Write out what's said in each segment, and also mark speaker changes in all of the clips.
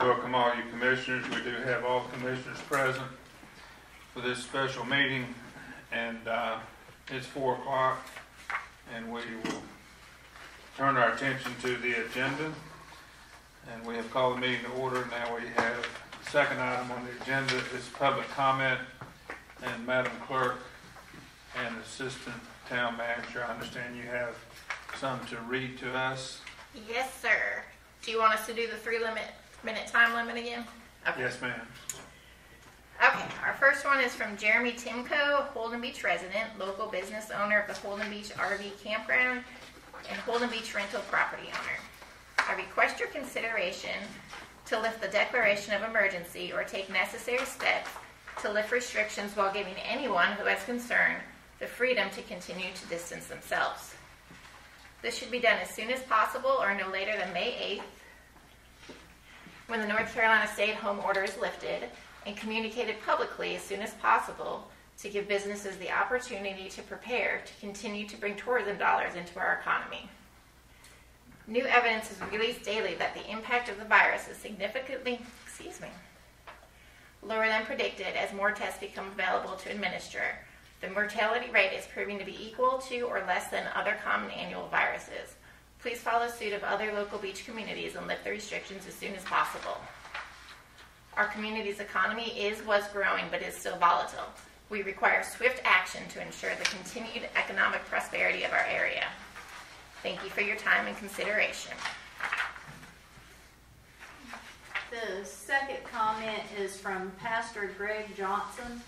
Speaker 1: Welcome all you commissioners. We do have all commissioners present for this special meeting, and it's 4 o'clock, and we will turn our attention to the agenda. And we have called the meeting to order. Now we have the second item on the agenda is public comment, and Madam Clerk and Assistant Town Manager, I understand you have some to read to us.
Speaker 2: Yes, sir. Do you want us to do the 3-minute time limit again? Okay.
Speaker 1: Yes, ma'am.
Speaker 2: Okay, our first one is from Jeremy Timko, Holden Beach resident, local business owner of the Holden Beach RV campground, and Holden Beach rental property owner. I request your consideration to lift the declaration of emergency or take necessary steps to lift restrictions while giving anyone who has concern the freedom to continue to distance themselves. This should be done as soon as possible or no later than May 8th, when the North Carolina stay-at-home order is lifted, and communicated publicly as soon as possible to give businesses the opportunity to prepare to continue to bring tourism dollars into our economy. New evidence is released daily that the impact of the virus is significantly, lower than predicted as more tests become available to administer. The mortality rate is proving to be equal to or less than other common annual viruses. Please follow suit of other local beach communities and lift the restrictions as soon as possible. Our community's economy was growing, but is still volatile. We require swift action to ensure the continued economic prosperity of our area. Thank you for your time and consideration.
Speaker 3: The second comment is from Pastor Greg Johnson.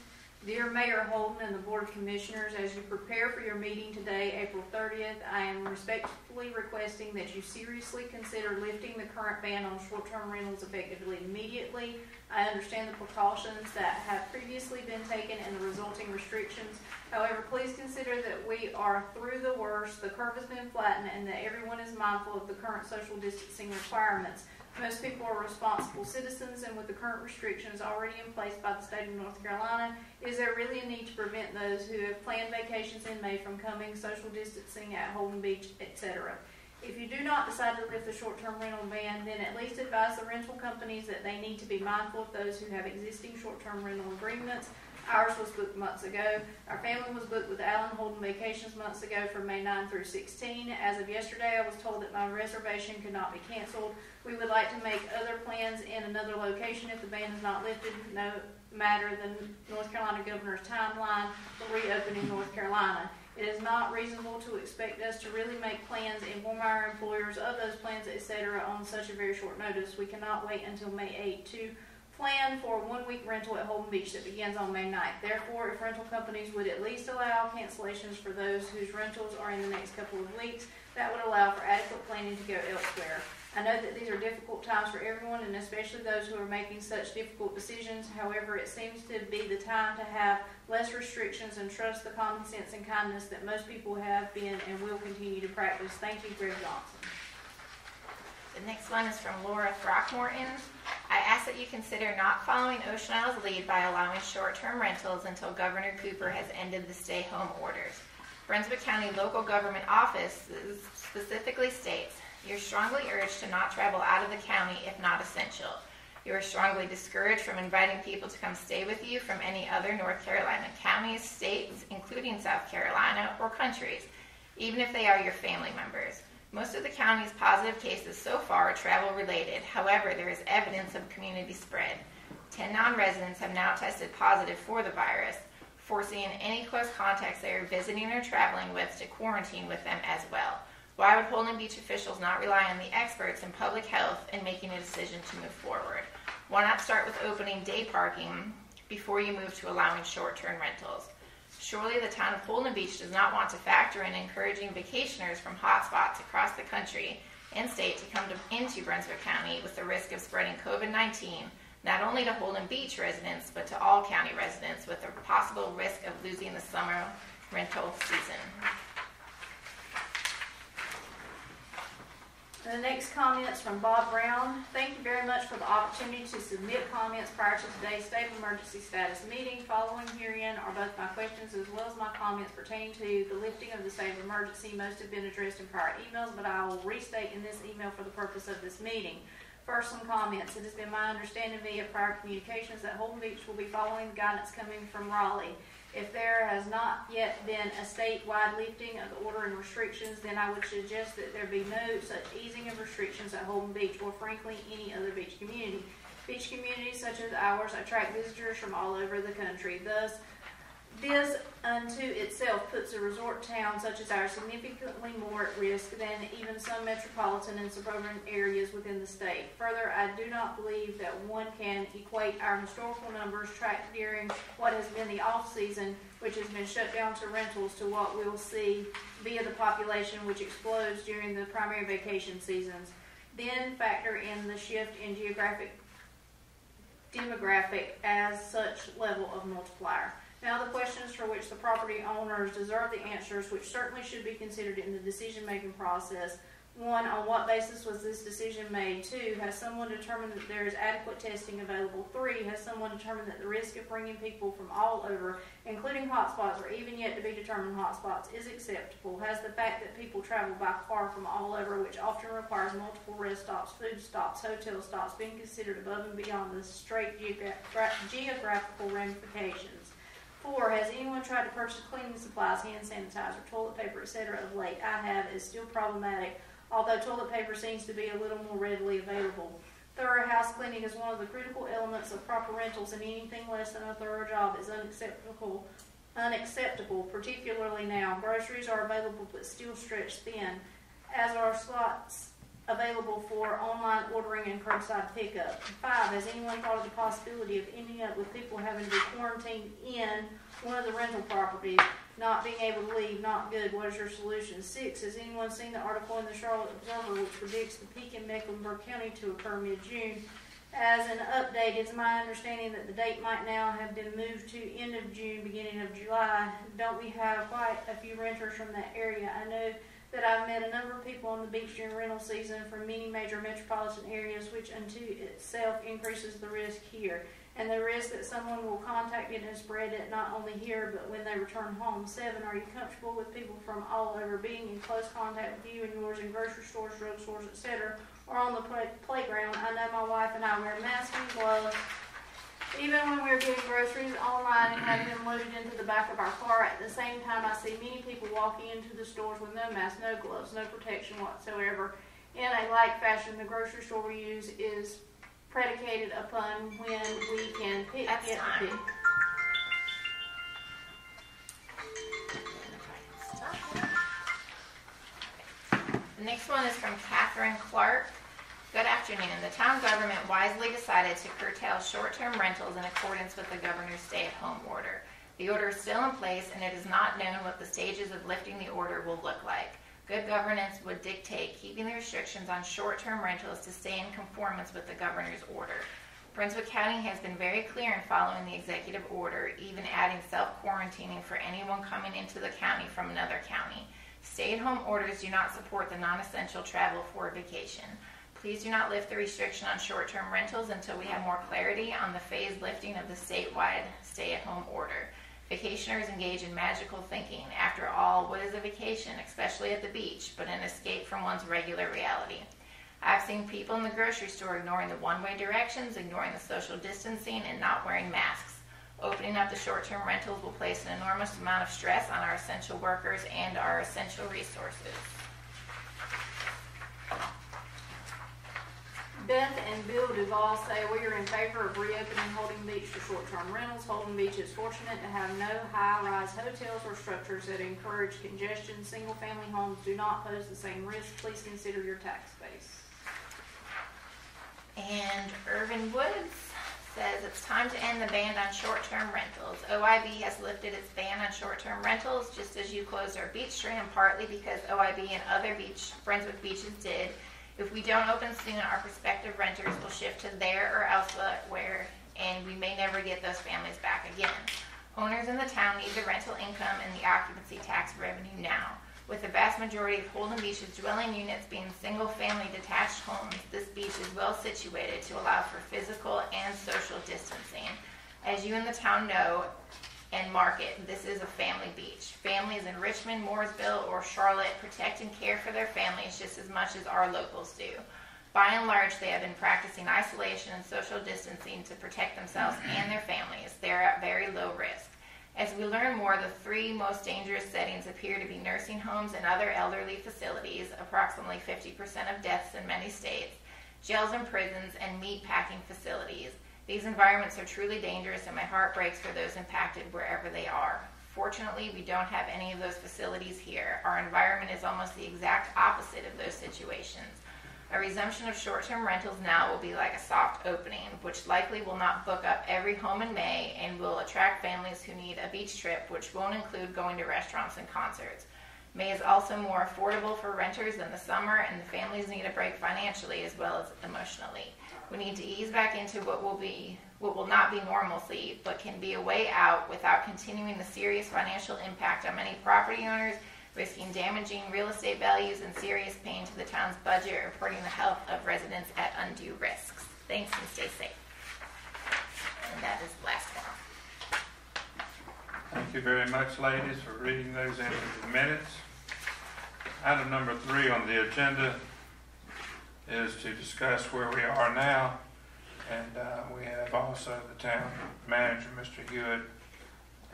Speaker 3: Dear Mayor Holden and the Board of Commissioners, as you prepare for your meeting today, April 30th, I am respectfully requesting that you seriously consider lifting the current ban on short-term rentals effectively immediately. I understand the precautions that have previously been taken and the resulting restrictions. However, please consider that we are through the worst, the curve has been flattened, and that everyone is mindful of the current social distancing requirements. Most people are responsible citizens, and with the current restrictions already in place by the state of North Carolina, is there really a need to prevent those who have planned vacations in May from coming, social distancing at Holden Beach, etc.? If you do not decide to lift the short-term rental ban, then at least advise the rental companies that they need to be mindful of those who have existing short-term rental agreements. Ours was booked months ago. Our family was booked with Allen Holden Vacations months ago from May 9 through 16. As of yesterday, I was told that my reservation could not be canceled. We would like to make other plans in another location if the ban is not lifted, no matter the North Carolina governor's timeline for reopening North Carolina. It is not reasonable to expect us to really make plans, inform our employers of those plans, etc. on such a very short notice. We cannot wait until May 8 to plan for a 1-week rental at Holden Beach that begins on May 9th. Therefore, if rental companies would at least allow cancellations for those whose rentals are in the next couple of weeks, that would allow for adequate planning to go elsewhere. I know that these are difficult times for everyone, and especially those who are making such difficult decisions. However, it seems to be the time to have less restrictions and trust the common sense and kindness that most people have been and will continue to practice. Thank you, Greg Johnson.
Speaker 2: The next one is from Laura Throckmorton. I ask that you consider not following Ocean Isle's lead by allowing short-term rentals until Governor Cooper has ended the stay-home orders. Brunswick County Local Government Office specifically states, you're strongly urged to not travel out of the county if not essential. You are strongly discouraged from inviting people to come stay with you from any other North Carolina counties, states, including South Carolina, or countries, even if they are your family members. Most of the county's positive cases so far are travel-related. However, there is evidence of community spread. 10 non-residents have now tested positive for the virus, forcing any close contacts they are visiting or traveling with to quarantine with them as well. Why would Holden Beach officials not rely on the experts in public health in making a decision to move forward? Why not start with opening day parking before you move to allowing short-term rentals? Surely the town of Holden Beach does not want to factor in encouraging vacationers from hotspots across the country and state to come into Brunswick County with the risk of spreading COVID-19, not only to Holden Beach residents, but to all county residents with the possible risk of losing the summer rental season.
Speaker 3: The next comments from Bob Brown. Thank you very much for the opportunity to submit comments prior to today's state of emergency status meeting. Following herein are both my questions as well as my comments pertaining to the lifting of the state of emergency. Most have been addressed in prior emails, but I will restate in this email for the purpose of this meeting. First, some comments. It has been my understanding via prior communications that Holden Beach will be following the guidance coming from Raleigh. If there has not yet been a statewide lifting of the order and restrictions, then I would suggest that there be no such easing of restrictions at Holden Beach or frankly any other beach community. Beach communities such as ours attract visitors from all over the country. Thus, this unto itself puts a resort town such as ours significantly more at risk than even some metropolitan and suburban areas within the state. Further, I do not believe that one can equate our historical numbers tracked during what has been the off-season, which has been shut down to rentals, to what we'll see via the population which explodes during the primary vacation seasons. Then factor in the shift in demographic as such level of multiplier. Now the questions for which the property owners deserve the answers, which certainly should be considered in the decision-making process. 1, on what basis was this decision made? 2, has someone determined that there is adequate testing available? 3, has someone determined that the risk of bringing people from all over, including hotspots or even yet to be determined hotspots, is acceptable? Has the fact that people travel by car from all over, which often requires multiple rest stops, food stops, hotel stops, been considered above and beyond the straight geographical ramifications? 4, has anyone tried to purchase cleaning supplies, hand sanitizer, toilet paper, etc. of late? I have. Is still problematic, although toilet paper seems to be a little more readily available. Thorough house cleaning is one of the critical elements of proper rentals, and anything less than a thorough job is unacceptable, particularly now. Groceries are available but still stretched thin, as are slots available for online ordering and curbside pickup. 5, has anyone thought of the possibility of ending up with people having to be quarantined in one of the rental properties, not being able to leave? Not good. What is your solution? 6, has anyone seen the article in the Charlotte Observer which predicts the peak in Mecklenburg County to occur mid-June? As an update, it's my understanding that the date might now have been moved to end of June, beginning of July. Don't we have quite a few renters from that area? I know that I've met a number of people on the beach during rental season from many major metropolitan areas, which unto itself increases the risk here, and the risk that someone will contact it and spread it not only here but when they return home. 7, are you comfortable with people from all over being in close contact with you and yours in grocery stores, drugstores, etc., or on the playground? I know my wife and I wear masks and gloves even when we're getting groceries online and having them loaded into the back of our car. At the same time, I see many people walking into the stores with no mask, no gloves, no protection whatsoever. In a like fashion, the grocery store we use is predicated upon when we can get the pick.
Speaker 2: The next one is from Catherine Clark. Good afternoon. The town government wisely decided to curtail short-term rentals in accordance with the governor's stay-at-home order. The order is still in place, and it is not known what the stages of lifting the order will look like. Good governance would dictate keeping the restrictions on short-term rentals to stay in conformance with the governor's order. Brunswick County has been very clear in following the executive order, even adding self-quarantining for anyone coming into the county from another county. Stay-at-home orders do not support the non-essential travel for a vacation. Please do not lift the restriction on short-term rentals until we have more clarity on the phased lifting of the statewide stay-at-home order. Vacationers engage in magical thinking. After all, what is a vacation, especially at the beach, but an escape from one's regular reality? I've seen people in the grocery store ignoring the one-way directions, ignoring the social distancing, and not wearing masks. Opening up the short-term rentals will place an enormous amount of stress on our essential workers and our essential resources.
Speaker 3: Beth and Bill Duvall say we are in favor of reopening Holden Beach for short-term rentals. Holden Beach is fortunate to have no high-rise hotels or structures that encourage congestion. Single-family homes do not pose the same risk. Please consider your tax base.
Speaker 2: And Irvin Woods says it's time to end the ban on short-term rentals. OIB has lifted its ban on short-term rentals just as you closed our beach strand, partly because OIB and other Brunswick beaches did. If we don't open soon, our prospective renters will shift to there or elsewhere, and we may never get those families back again. Owners in the town need the rental income and the occupancy tax revenue now. With the vast majority of Holden Beach's dwelling units being single-family detached homes, this beach is well situated to allow for physical and social distancing. As you in the town know and market, this is a family beach. Families in Richmond, Mooresville, or Charlotte protect and care for their families just as much as our locals do. By and large, they have been practicing isolation and social distancing to protect themselves and their families. They are at very low risk. As we learn more, the 3 most dangerous settings appear to be nursing homes and other elderly facilities, approximately 50% of deaths in many states, jails and prisons, and meat packing facilities. These environments are truly dangerous, and my heart breaks for those impacted wherever they are. Fortunately, we don't have any of those facilities here. Our environment is almost the exact opposite of those situations. A resumption of short-term rentals now will be like a soft opening, which likely will not book up every home in May and will attract families who need a beach trip, which won't include going to restaurants and concerts. May is also more affordable for renters than the summer, and the families need a break financially as well as emotionally. We need to ease back into what will not be normalcy, but can be a way out without continuing the serious financial impact on many property owners, risking damaging real estate values and serious pain to the town's budget, or putting the health of residents at undue risks. Thanks, and stay safe. And that is the last one.
Speaker 1: Thank you very much, ladies, for reading those into the minutes. Item number 3 on the agenda is to discuss where we are now, and we have also the town manager, Mr. Hewitt,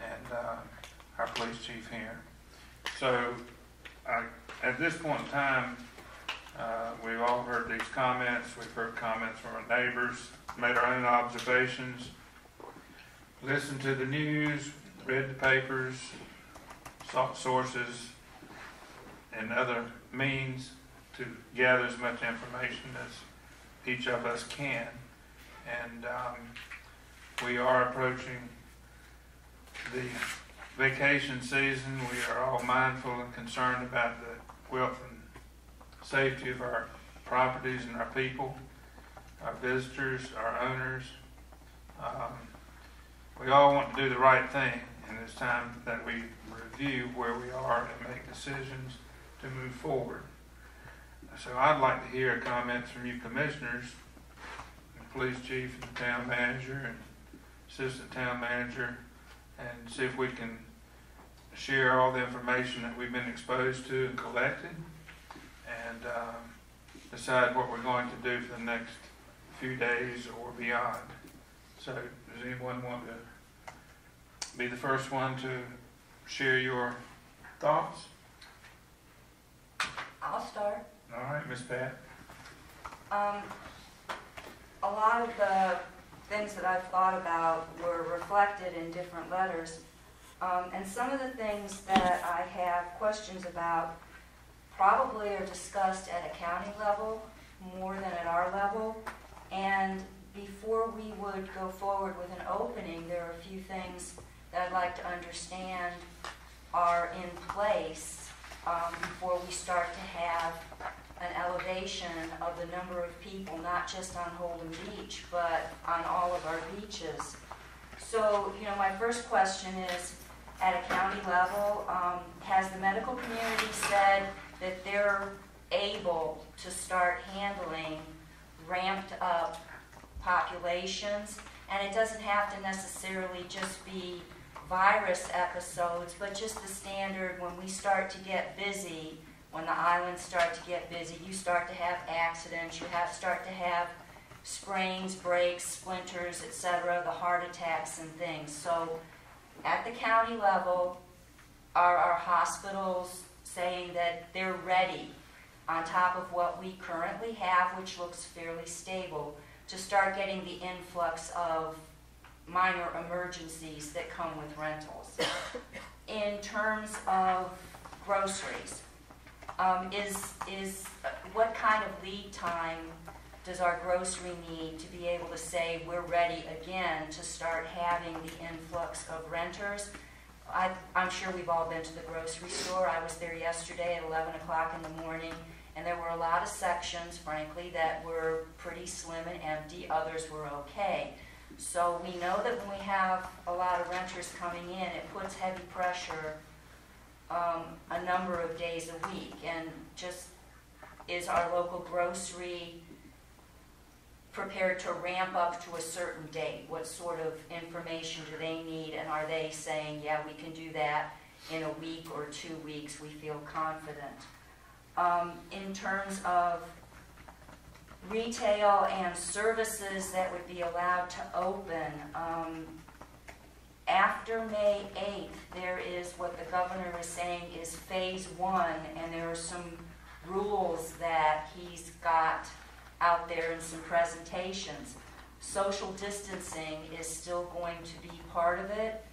Speaker 1: and our police chief here. So at this point in time, we've all heard these comments. We've heard comments from our neighbors, made our own observations, listened to the news, read the papers, sought sources and other means to gather as much information as each of us can. And we are approaching the vacation season. We are all mindful and concerned about the wealth and safety of our properties and our people, our visitors, our owners. We all want to do the right thing, and it's time that we review where we are and make decisions to move forward. So I'd like to hear comments from you commissioners, the police chief and the town manager and assistant town manager, and see if we can share all the information that we've been exposed to and collected, and decide what we're going to do for the next few days or beyond. So does anyone want to be the first one to share your thoughts?
Speaker 4: I'll start.
Speaker 1: All right, Miss Pat.
Speaker 4: A lot of the things that I've thought about were reflected in different letters. And some of the things that I have questions about probably are discussed at a county level more than at our level. And before we would go forward with an opening, there are a few things that I'd like to understand are in place before we start to have an elevation of the number of people, not just on Holden Beach, but on all of our beaches. So, my first question is, at a county level, has the medical community said that they're able to start handling ramped up populations? And it doesn't have to necessarily just be virus episodes, but just the standard when we start to get busy, when the islands start to get busy, you start to have accidents, you start to have sprains, breaks, splinters, etc., the heart attacks and things. So at the county level, are our hospitals saying that they're ready, on top of what we currently have, which looks fairly stable, to start getting the influx of minor emergencies that come with rentals? In terms of groceries, what kind of lead time does our grocery need to be able to say we're ready again to start having the influx of renters? I'm sure we've all been to the grocery store. I was there yesterday at 11 o'clock in the morning, and there were a lot of sections, frankly, that were pretty slim and empty. Others were okay. So we know that when we have a lot of renters coming in, it puts heavy pressure a number of days a week. And just, is our local grocery prepared to ramp up to a certain date? What sort of information do they need? And are they saying, yeah, we can do that in a week or 2 weeks, we feel confident? In terms of retail and services that would be allowed to open. After May 8th, there is what the governor is saying is phase 1, and there are some rules that he's got out there in some presentations. Social distancing is still going to be part of it,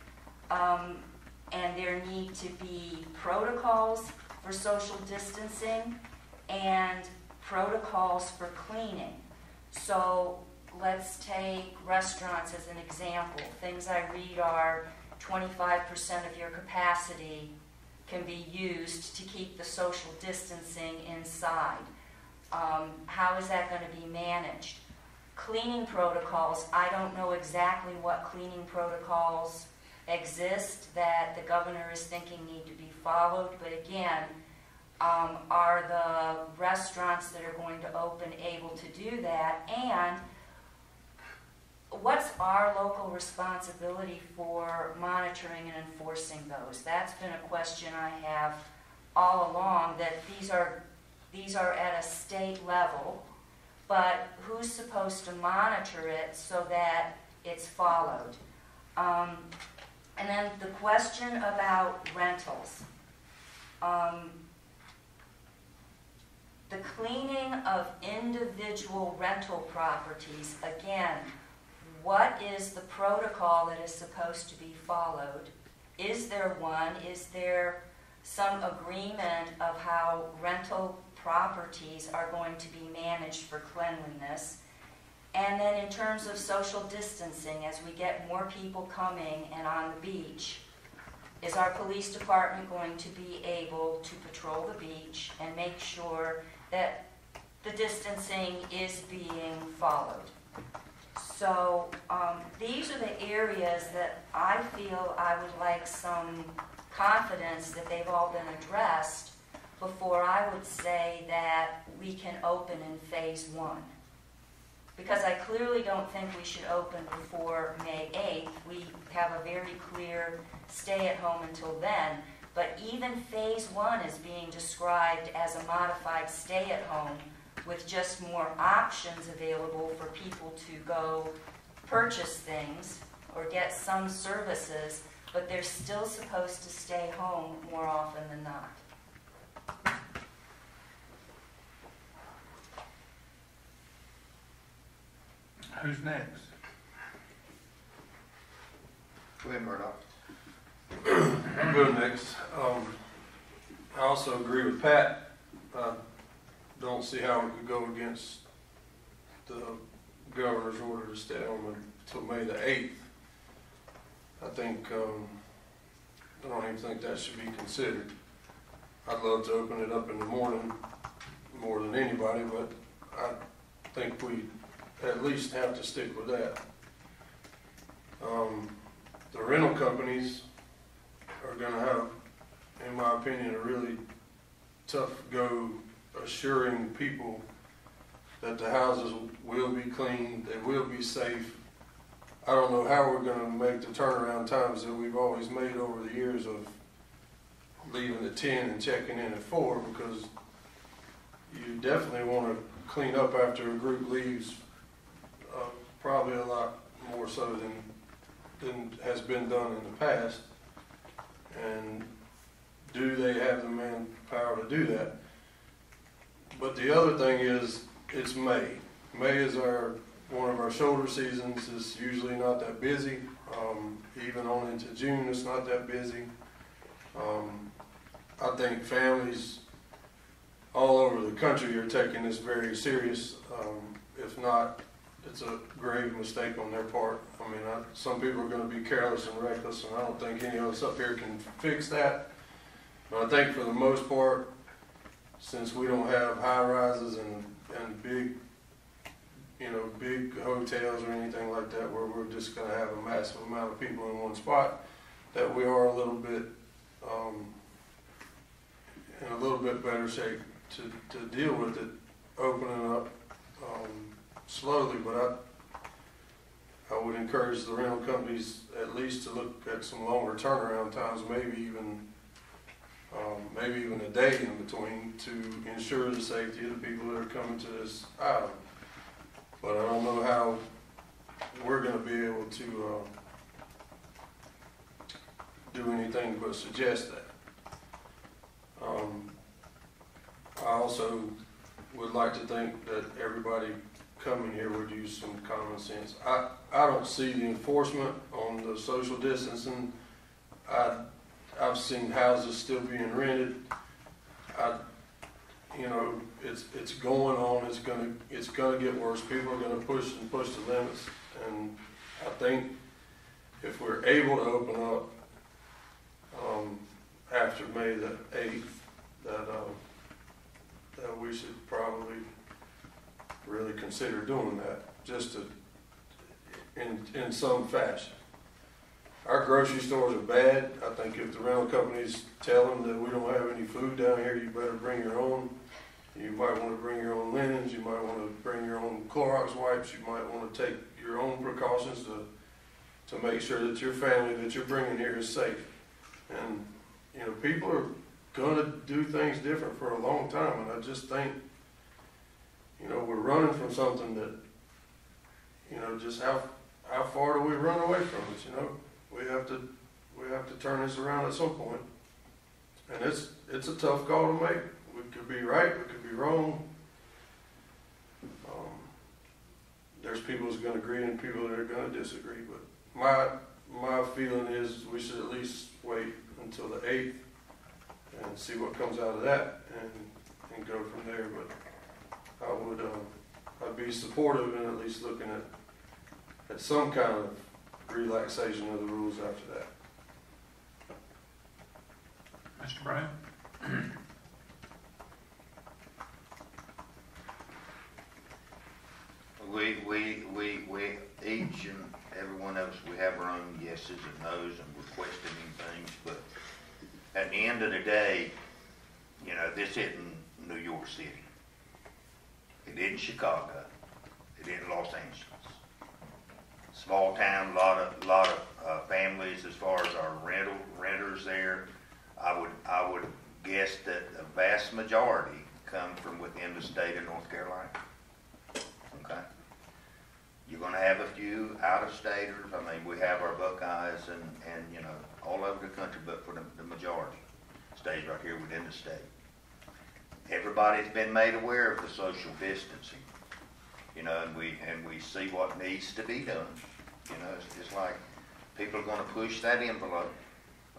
Speaker 4: and there need to be protocols for social distancing and protocols for cleaning. So let's take restaurants as an example. Things I read are 25% of your capacity can be used to keep the social distancing inside. How is that going to be managed? Cleaning protocols, I don't know exactly what cleaning protocols exist that the governor is thinking need to be followed, but again, are the restaurants that are going to open able to do that? And what's our local responsibility for monitoring and enforcing those? That's been a question I have all along, that these are at a state level, but who's supposed to monitor it so that it's followed? And then the question about rentals. The cleaning of individual rental properties, again, what is the protocol that is supposed to be followed? Is there one? Is there some agreement of how rental properties are going to be managed for cleanliness? And then in terms of social distancing, as we get more people coming and on the beach, is our police department going to be able to patrol the beach and make sure that the distancing is being followed? So these are the areas that I feel I would like some confidence that they've all been addressed before I would say that we can open in phase 1. Because I clearly don't think we should open before May 8th. We have a very clear stay at home until then. But even phase 1 is being described as a modified stay at home with just more options available for people to go purchase things or get some services, but they're still supposed to stay home more often than not.
Speaker 1: Who's next?
Speaker 5: Glenn Murdoch.
Speaker 6: I'll go next. I also agree with Pat. I don't see how we could go against the governor's order to stay home until May the 8th. I don't even think that should be considered. I'd love to open it up in the morning more than anybody, but I think we at least have to stick with that. The rental companies are going to have, in my opinion, a really tough go assuring people that the houses will be clean, they will be safe. I don't know how we're going to make the turnaround times that we've always made over the years of leaving at 10 and checking in at 4, because you definitely want to clean up after a group leaves, probably a lot more so than has been done in the past. And do they have the manpower to do that? But the other thing is, it's May. May is one of our shoulder seasons. It's usually not that busy. Even on into June, it's not that busy. I think families all over the country are taking this very serious. If not, it's a grave mistake on their part. I mean, some people are going to be careless and reckless, and I don't think any of us up here can fix that. But I think for the most part, since we don't have high rises and big, big hotels or anything like that, where we're just going to have a massive amount of people in one spot, that we are a little bit in a little bit better shape to deal with it, opening up slowly. But I would encourage the rental companies at least to look at some longer turnaround times, maybe even a day in between, to ensure the safety of the people that are coming to this island. but I don't know how we're gonna be able to, do anything but suggest that. I also would like to think that everybody coming here would use some common sense. I don't see the enforcement on the social distancing. I've seen houses still being rented. It's going on. It's gonna get worse. People are gonna push the limits, and I think if we're able to open up after May the 8th, that we should probably really consider doing that, just to, in some fashion. Our grocery stores are bad. I think if the rental companies tell them that we don't have any food down here, you better bring your own. You might want to bring your own linens. You might want to bring your own Clorox wipes. You might want to take your own precautions to make sure that your family that you're bringing here is safe. And, people are going to do things different for a long time. And I just think, we're running from something that, just how far do we run away from it, We have to turn this around at some point. And it's a tough call to make. We could be right, we could be wrong. There's people who's going to agree and people that are going to disagree. But my feeling is we should at least wait until the 8th and see what comes out of that and go from there. But I'd be supportive in at least looking at some kind of relaxation of the rules after that.
Speaker 1: Mr. Brown?
Speaker 7: We each and every one of us, we have our own yeses and nos and we're questioning things, but at the end of the day, this isn't New York City. It isn't Chicago. It isn't Los Angeles. Small town, lot of families as far as our renters there. I would guess that the vast majority come from within the state of North Carolina. Okay. You're going to have a few out-of-staters. I mean, we have our Buckeyes and all over the country, but for the majority stays right here within the state. Everybody's been made aware of the social distancing, and we see what needs to be done. It's like people are going to push that envelope.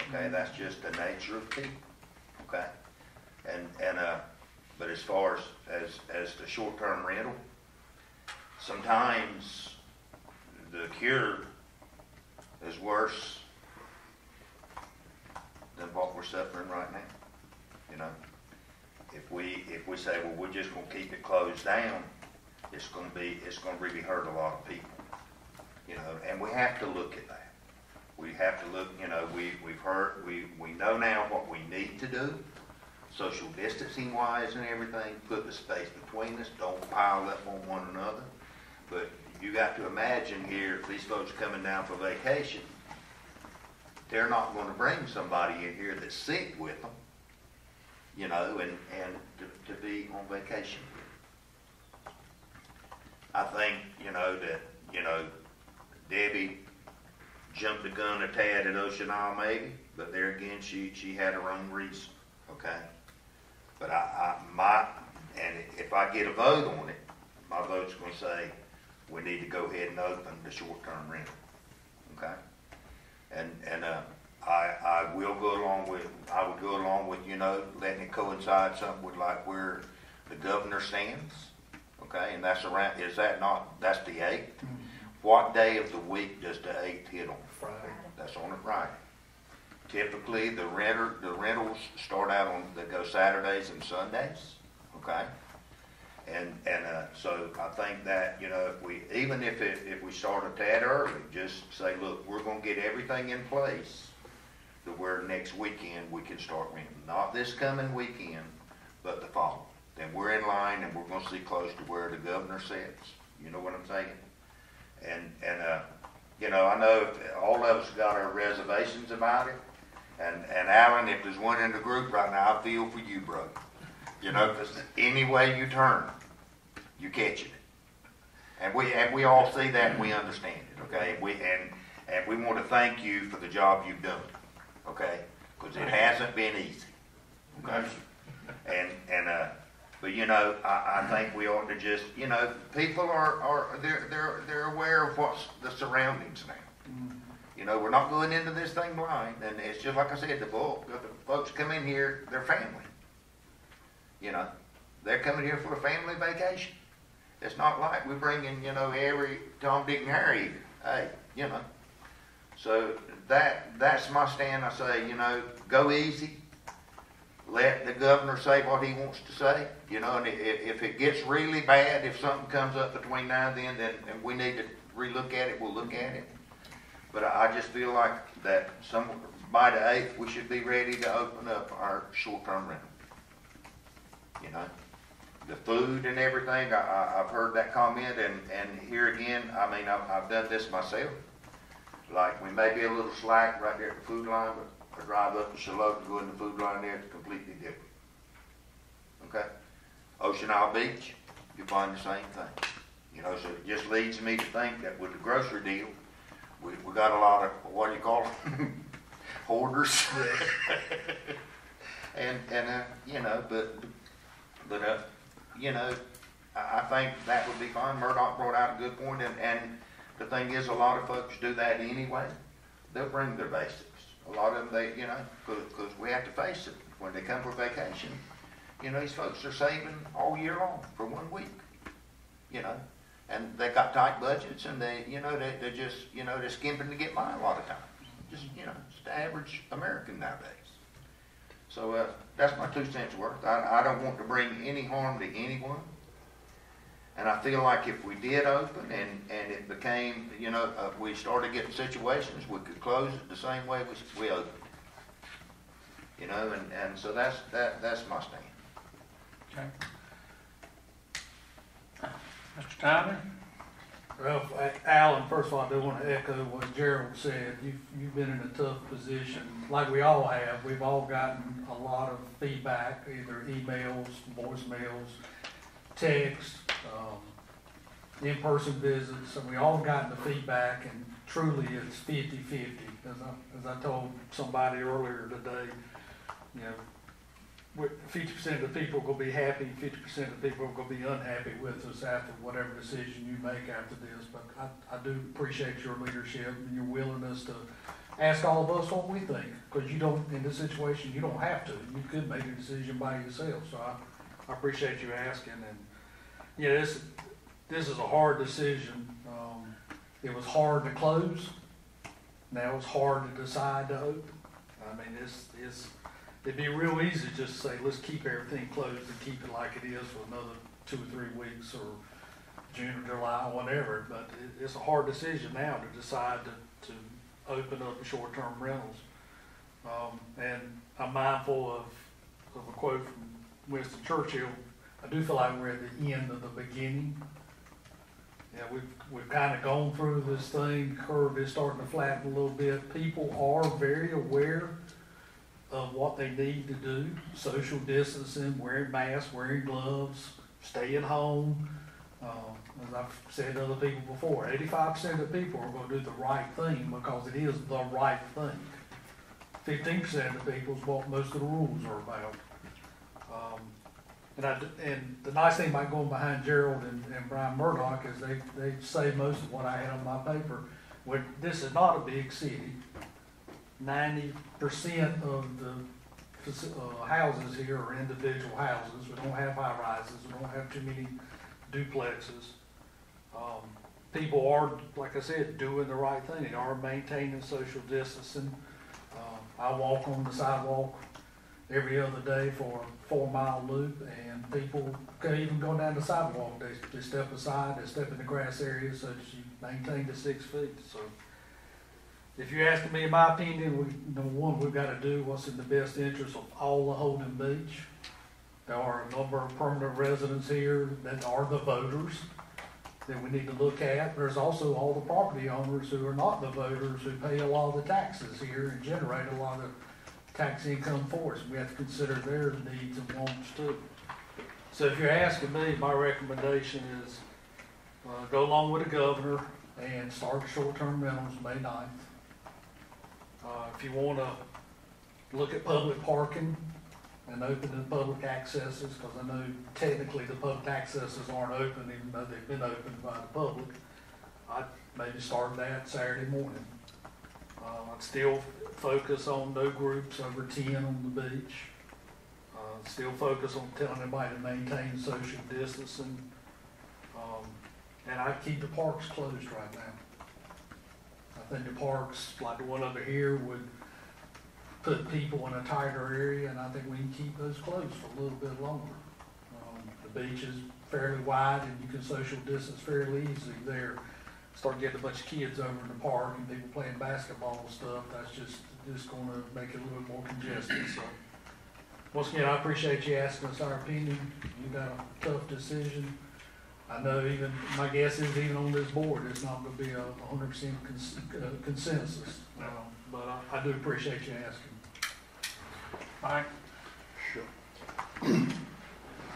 Speaker 7: Okay, that's just the nature of people. Okay, but as far as the short-term rental, sometimes the cure is worse than what we're suffering right now. If we say, well, we're just going to keep it closed down, it's going to really hurt a lot of people. And we have to look at that. We have to look. We know now what we need to do, social distancing wise and everything. Put the space between us. Don't pile up on one another. But you got to imagine here, if these folks are coming down for vacation, they're not going to bring somebody in here that's sick with them, and to be on vacation with. I think, that, Debbie jumped the gun a tad at Ocean Isle maybe, but there again, she had her own reason, okay? But and if I get a vote on it, my vote's going to say, we need to go ahead and open the short-term rental, okay? And I would go along with, letting it coincide something with like where the governor stands, okay? And that's that's the 8th. Mm-hmm. What day of the week does the 8th hit on?
Speaker 5: Friday.
Speaker 7: That's on a Friday. Typically, the rentals start out they go Saturdays and Sundays, okay? And so I think that, if we start a tad early, just say, look, we're going to get everything in place to where next weekend we can start renting. Not this coming weekend, but the following. Then we're in line and we're going to see close to where the governor sits. You know what I'm saying? And I know all of us got our reservations about it. And Alan, if there's one in the group right now, I feel for you, bro. Because any way you turn, you catching it. And we all see that and we understand it, okay? And we want to thank you for the job you've done, okay? Because it hasn't been easy, okay? But you know, I think we ought to just, you know, people they're aware of what's the surroundings now. You know, we're not going into this thing blind, and it's just like I said, the folks come in here, they're family. You know, they're coming here for a family vacation. It's not like we bring in, you know, every Tom, Dick, and Harry either. Hey, you know. So that's my stand. I say, you know, go easy. Let the governor say what he wants to say. You know, and if it gets really bad, if something comes up between now and then, and we need to relook at it, we'll look at it. But I just feel like that by the 8th, we should be ready to open up our short-term rental. You know, the food and everything, I've heard that comment, and here again, I mean, I've done this myself. Like, we may be a little slack right there at the food line, but I drive up to Charlotte and go in the food line there, it's completely different. Okay? Ocean Isle Beach, you find the same thing. You know, so it just leads me to think that with the grocery deal, we got a lot of, what do you call them? Hoarders. and you know, but you know, I think that would be fine. Murdoch brought out a good point, and the thing is, a lot of folks do that anyway. They'll bring their basics. A lot of them, they, you know, because we have to face it. When they come for vacation, you know, these folks are saving all year long for 1 week. You know. And they got tight budgets, and they, you know, they're just, you know, they're skimping to get by a lot of times. Just, you know, it's the average American nowadays. So that's my 2 cents worth. I don't want to bring any harm to anyone. And I feel like if we did open and it became, you know, we started getting situations, we could close it the same way we opened. You know, and so that's my stand.
Speaker 1: Okay. Mr. Tyler?
Speaker 8: Well, Alan, first of all, I do want to echo what Gerald said. You've been in a tough position, like we all have. We've all gotten a lot of feedback, either emails, voicemails, texts, in-person visits, and we all gotten the feedback, and truly it's 50-50. As I told somebody earlier today, you know, 50% of the people are going to be happy, 50% of the people are going to be unhappy with us after whatever decision you make after this. But I do appreciate your leadership and your willingness to ask all of us what we think, because you don't, in this situation, you don't have to. You could make a decision by yourself. So I appreciate you asking. And yeah, this is a hard decision. It was hard to close. Now it's hard to decide to open. I mean, it'd be real easy just to say, let's keep everything closed and keep it like it is for another 2 or 3 weeks, or June or July, whatever. But it's a hard decision now to decide to open up short-term rentals. And I'm mindful of a quote from Winston Churchill. I do feel like we're at the end of the beginning. Yeah, we've kind of gone through this thing. Curve is starting to flatten a little bit. People are very aware of what they need to do: social distancing, wearing masks, wearing gloves, staying home. As I've said to other people before, 85% of people are going to do the right thing because it is the right thing. 15% of the people is what most of the rules are about. And the nice thing about going behind Gerald and Brian Murdoch is they say most of what I had on my paper. This is not a big city. 90% of the houses here are individual houses. We don't have high rises. We don't have too many duplexes. People are, like I said, doing the right thing. They are maintaining social distancing. I walk on the sidewalk every other day for a 4-mile loop, and people can even go down the sidewalk. They step aside, they step in the grass area so that you maintain the 6 feet. So if you're asking me, in my opinion, number one, we've got to do what's in the best interest of all of Holden Beach. There are a number of permanent residents here that are the voters that we need to look at. There's also all the property owners who are not the voters, who pay a lot of the taxes here and generate a lot of tax income for us. We have to consider their needs and wants too. So if you're asking me, my recommendation is go along with the governor and start the short-term rentals May 9th. If you want to look at public parking and open the public accesses, because I know technically the public accesses aren't open, even though they've been opened by the public, I'd maybe start that Saturday morning. I'd still focus on no groups over 10 on the beach. Still focus on telling everybody to maintain social distancing. And I'd keep the parks closed right now. I think the parks, like the one over here, would put people in a tighter area, and I think we can keep those closed for a little bit longer. The beach is fairly wide, and you can social distance fairly easily there. Start getting a bunch of kids over in the park and people playing basketball and stuff, that's just going to make it a little bit more congested. So, once again, I appreciate you asking us our opinion. You got a tough decision. I know even, my guess is even on this board, it's not going to be a 100% consensus. But I do appreciate you asking.
Speaker 1: Mike?
Speaker 5: Sure.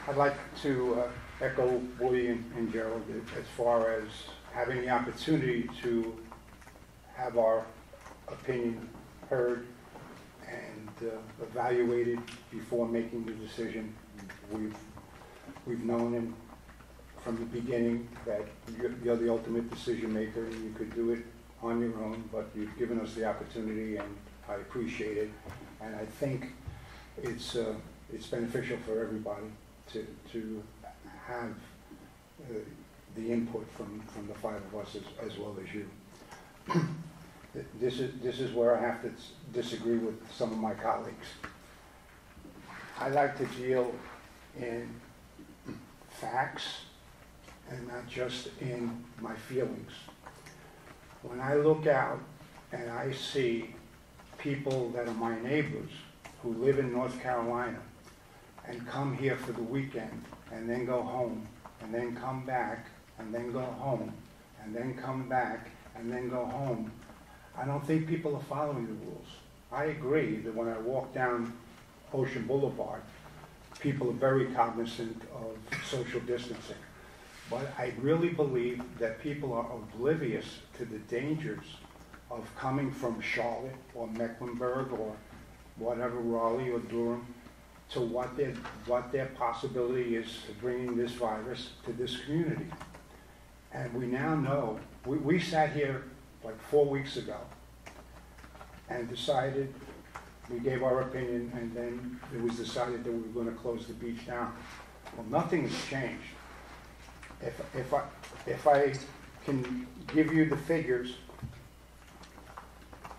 Speaker 5: I'd like to echo Woody and Gerald as far as having the opportunity to have our opinion heard and evaluated before making the decision. We've known from the beginning that you're the ultimate decision maker and you could do it on your own, but you've given us the opportunity and I appreciate it. And I think it's beneficial for everybody to have the input from the five of us as well as you. This is where I have to disagree with some of my colleagues. I like to deal in facts and not just in my feelings. When I look out and I see people that are my neighbors who live in North Carolina and come here for the weekend and then go home and then come back and then go home and then come back and then go home, I don't think people are following the rules. I agree that when I walk down Ocean Boulevard, people are very cognizant of social distancing. But I really believe that people are oblivious to the dangers of coming from Charlotte or Mecklenburg or whatever, Raleigh or Durham, to what their possibility is of bringing this virus to this community. And we now know, we sat here like 4 weeks ago and decided, we gave our opinion, and then it was decided that we were going to close the beach down. Well, nothing has changed. If I can give you the figures,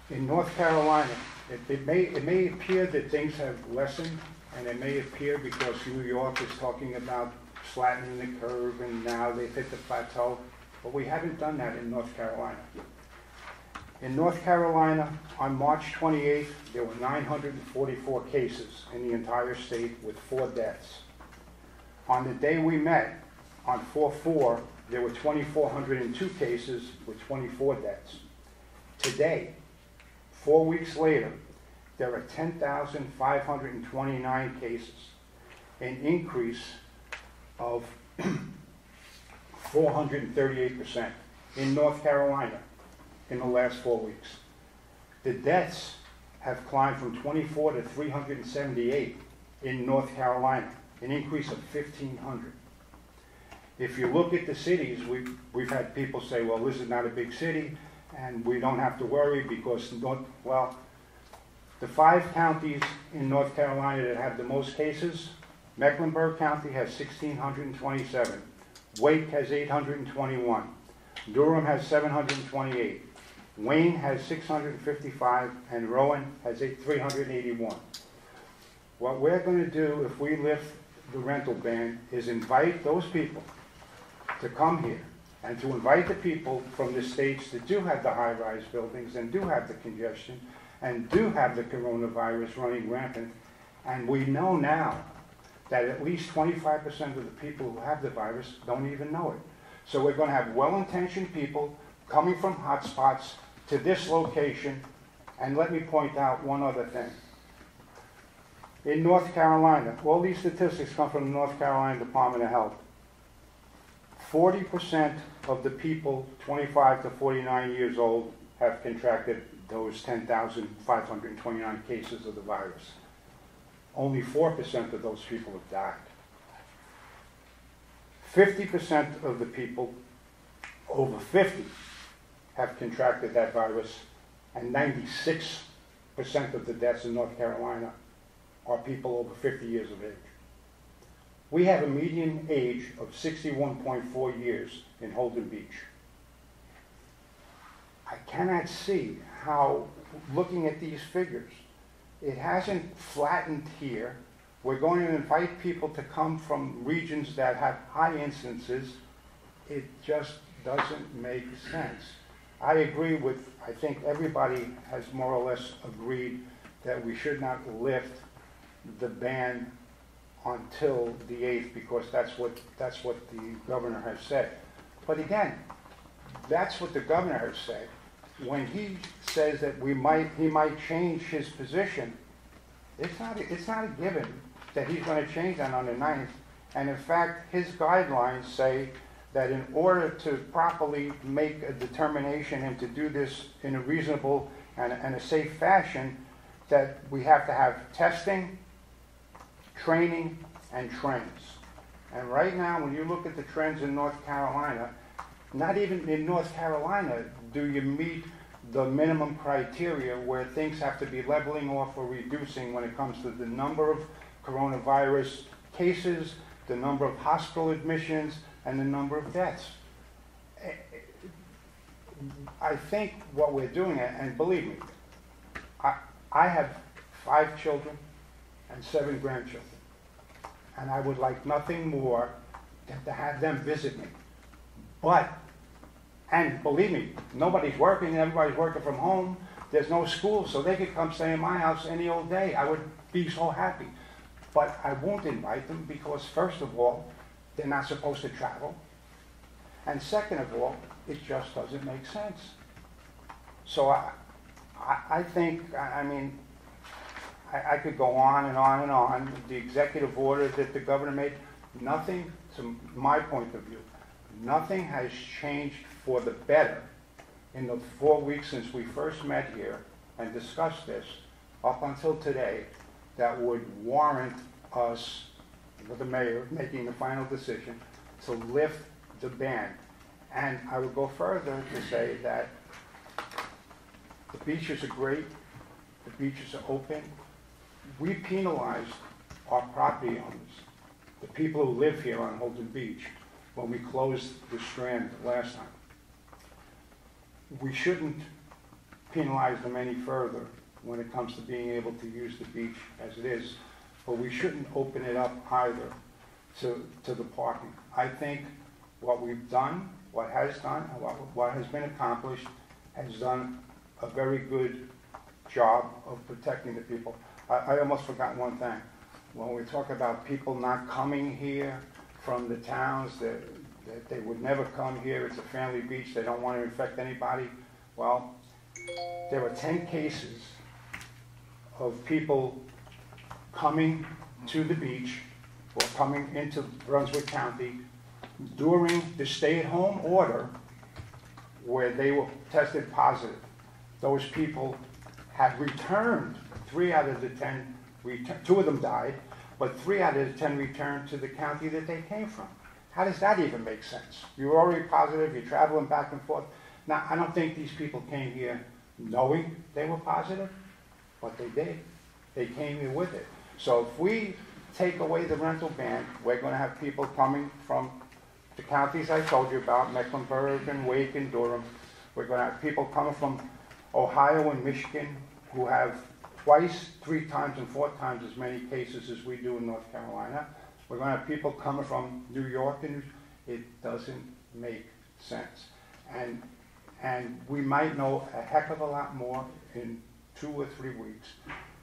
Speaker 5: in North Carolina, it may appear that things have lessened, and it may appear because New York is talking about flattening the curve and now they've hit the plateau, but we haven't done that in North Carolina. In North Carolina, on March 28th, there were 944 cases in the entire state with 4 deaths. On the day we met, on 4/4, there were 2,402 cases with 24 deaths. Today, 4 weeks later, there are 10,529 cases, an increase of 438% in North Carolina in the last 4 weeks. The deaths have climbed from 24 to 378 in North Carolina, an increase of 1,500. If you look at the cities, we've had people say, well, this is not a big city, and we don't have to worry because, the 5 counties in North Carolina that have the most cases, Mecklenburg County has 1,627, Wake has 821, Durham has 728, Wayne has 655, and Rowan has 381. What we're going to do if we lift the rental ban is invite those people to come here and to invite the people from the states that do have the high-rise buildings and do have the congestion and do have the coronavirus running rampant. And we know now that at least 25% of the people who have the virus don't even know it. So we're going to have well-intentioned people coming from hotspots to this location. And let me point out one other thing. In North Carolina, all these statistics come from the North Carolina Department of Health. 40% of the people 25 to 49 years old have contracted those 10,529 cases of the virus. Only 4% of those people have died. 50% of the people over 50 have contracted that virus, and 96% of the deaths in North Carolina are people over 50 years of age. We have a median age of 61.4 years in Holden Beach. I cannot see how, looking at these figures, it hasn't flattened here. We're going to invite people to come from regions that have high incidences. It just doesn't make sense. I agree with, I think everybody has more or less agreed that we should not lift the ban until the 8th, because that's what the governor has said. But again, that's what the governor has said. When he says that he might change his position, it's not a given that he's going to change that on the 9th. And in fact, his guidelines say that in order to properly make a determination and to do this in a reasonable and a safe fashion, that we have to have testing, training, and trends. And right now, when you look at the trends in North Carolina, not even in North Carolina do you meet the minimum criteria where things have to be leveling off or reducing when it comes to the number of coronavirus cases, the number of hospital admissions, and the number of deaths. I think what we're doing, and believe me, I have 5 children and 7 grandchildren, and I would like nothing more than to have them visit me. But, and believe me, nobody's working, everybody's working from home, there's no school, so they could come stay in my house any old day. I would be so happy. But I won't invite them because, first of all, they're not supposed to travel. And second of all, it just doesn't make sense. So I think, I mean, I could go on and on and on. The executive order that the governor made, nothing, to my point of view, nothing has changed for the better in the 4 weeks since we first met here and discussed this up until today that would warrant us, with the mayor, making the final decision to lift the ban. And I would go further to say that the beaches are great, the beaches are open. We penalized our property owners, the people who live here on Holden Beach, when we closed the Strand last time. We shouldn't penalize them any further when it comes to being able to use the beach as it is, but we shouldn't open it up either to the parking. I think what we've done, what has been accomplished, has done a very good job of protecting the people. I almost forgot one thing. When we talk about people not coming here from the towns, that they would never come here, it's a family beach, they don't want to infect anybody. Well, there were 10 cases of people coming to the beach or coming into Brunswick County during the stay-at-home order where they were tested positive. Those people have returned. 3 out of the 10, 2 of them died, but 3 out of the 10 returned to the county that they came from. How does that even make sense? You're already positive, you're traveling back and forth. Now, I don't think these people came here knowing they were positive, but they did. They came here with it. So if we take away the rental ban, we're going to have people coming from the counties I told you about, Mecklenburg and Wake and Durham. We're going to have people coming from Ohio and Michigan who have twice, 3 times, and 4 times as many cases as we do in North Carolina. We're going to have people coming from New York, and it doesn't make sense. And we might know a heck of a lot more in 2 or 3 weeks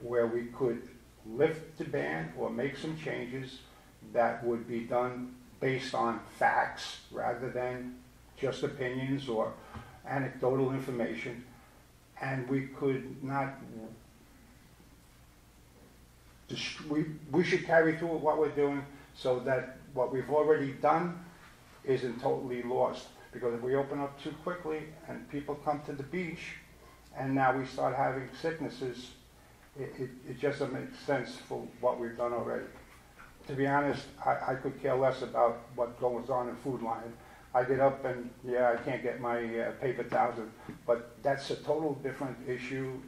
Speaker 5: where we could lift the ban or make some changes that would be done based on facts rather than just opinions or anecdotal information. And we could not, we should carry through with what we're doing so that what we've already done isn't totally lost. Because if we open up too quickly and people come to the beach and now we start having sicknesses, it just doesn't make sense for what we've done already. To be honest, I could care less about what goes on in Food Lion. I get up and, yeah, I can't get my paper towels, but that's a total different issue.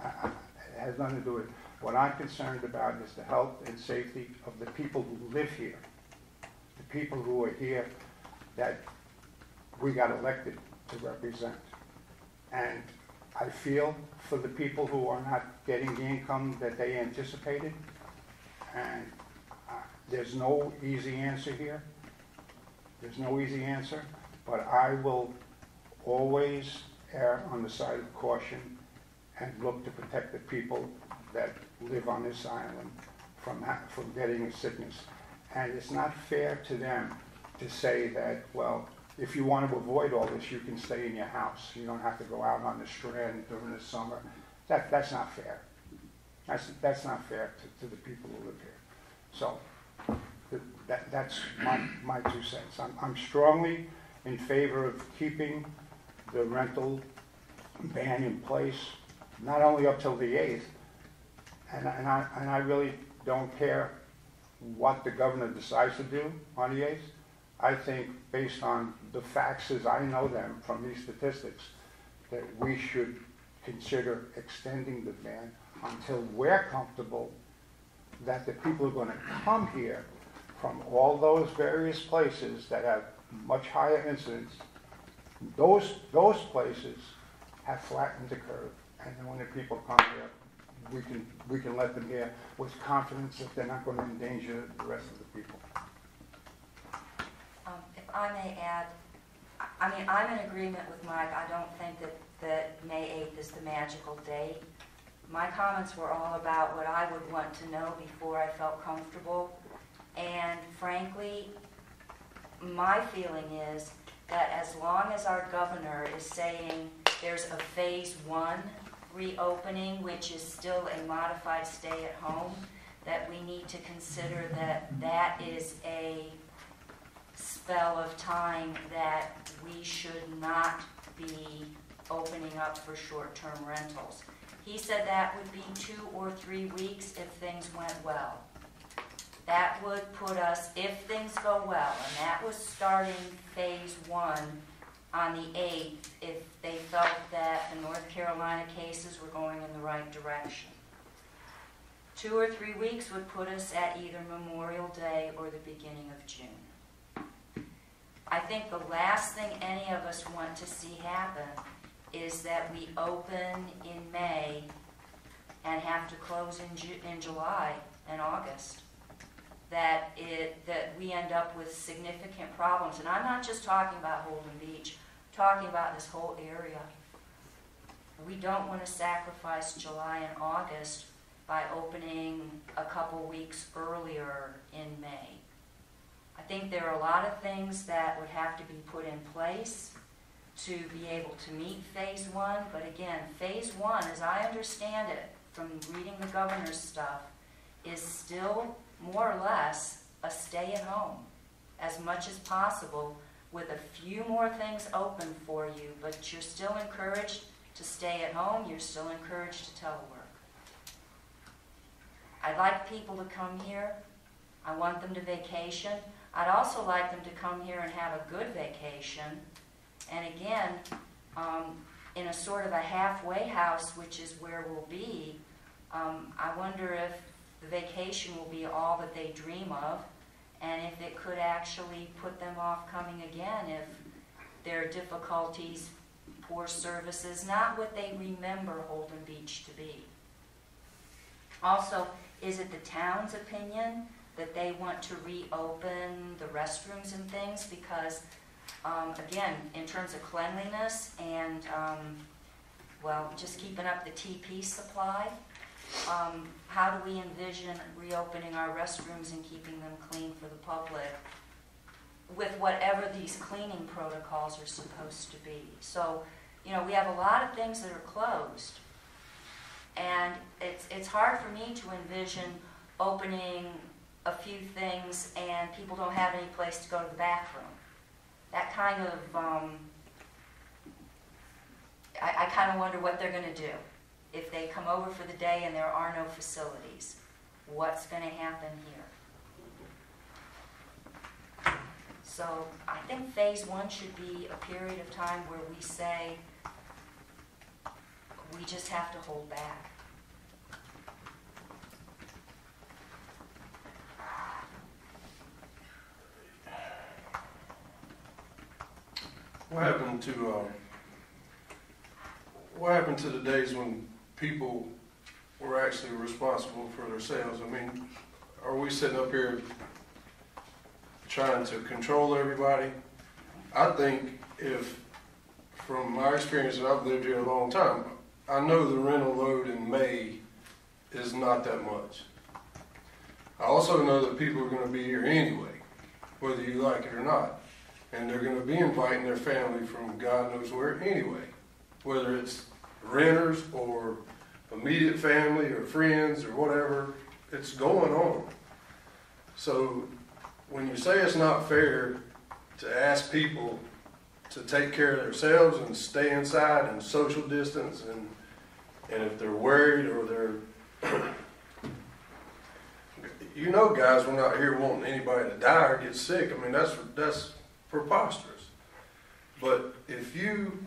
Speaker 5: It has nothing to do with it. What I'm concerned about is the health and safety of the people who live here, the people who are here that we got elected to represent. And I feel for the people who are not getting the income that they anticipated, and there's no easy answer here. There's no easy answer, but I will always err on the side of caution and look to protect the people that live on this island from getting a sickness. And it's not fair to them to say that, well, if you want to avoid all this, you can stay in your house. You don't have to go out on the strand during the summer. That's not fair. That's not fair to the people who live here. So that's my 2 cents. I'm strongly in favor of keeping the rental ban in place, not only up till the 8th, and I really don't care what the governor decides to do on the 8th. I think, based on the facts as I know them from these statistics, that we should consider extending the ban until we're comfortable that the people who are going to come here from all those various places that have much higher incidence, those places have flattened the curve. And then when the people come here, we can let them here with confidence that they're not going to endanger the rest of the people.
Speaker 4: If I may add, I mean, I'm in agreement with Mike. I don't think that May 8th is the magical date. My comments were all about what I would want to know before I felt comfortable. And frankly, my feeling is that as long as our governor is saying there's a phase 1 reopening, which is still a modified stay at home, that we need to consider that that is a spell of time that we should not be opening up for short-term rentals. He said that would be 2 or 3 weeks if things went well. That would put us, if things go well, and that was starting phase 1 on the 8th, if they felt that the North Carolina cases were going in the right direction. 2 or 3 weeks would put us at either Memorial Day or the beginning of June. I think the last thing any of us want to see happen is that we open in May and have to close in July and August. That we end up with significant problems. And I'm not just talking about Holden Beach, I'm talking about this whole area. We don't want to sacrifice July and August by opening a couple weeks earlier in May. I think there are a lot of things that would have to be put in place to be able to meet phase 1. But again, phase 1, as I understand it from reading the governor's stuff, is still more or less a stay at home as much as possible, with a few more things open for you, but you're still encouraged to stay at home, you're still encouraged to telework. I'd like people to come here. I want them to vacation. I'd also like them to come here and have a good vacation. And again, in a sort of a halfway house, which is where we'll be, I wonder if the vacation will be all that they dream of, and if it could actually put them off coming again if there are difficulties, poor services, not what they remember Holden Beach to be. Also, is it the town's opinion that they want to reopen the restrooms and things? Because, again, in terms of cleanliness and, well, just keeping up the TP supply, how do we envision reopening our restrooms and keeping them clean for the public with whatever these cleaning protocols are supposed to be? So, you know, we have a lot of things that are closed. And it's hard for me to envision opening a few things and people don't have any place to go to the bathroom. that kind of, I kind of wonder what they're going to do. If they come over for the day and there are no facilities, what's going to happen here? So I think phase one should be a period of time where we say we just have to hold back.
Speaker 6: What happened to the days when people were actually responsible for their sales? I mean, are we sitting up here trying to control everybody? I think from my experience, and I've lived here a long time, I know the rental load in May is not that much. I also know that people are going to be here anyway, whether you like it or not. And they're going to be inviting their family from God knows where anyway, whether it's renters or immediate family or friends or whatever, it's going on. So when you say it's not fair to ask people to take care of themselves and stay inside and social distance, and if they're worried or they're, you know, guys, we're not here wanting anybody to die or get sick. I mean, that's preposterous. But if you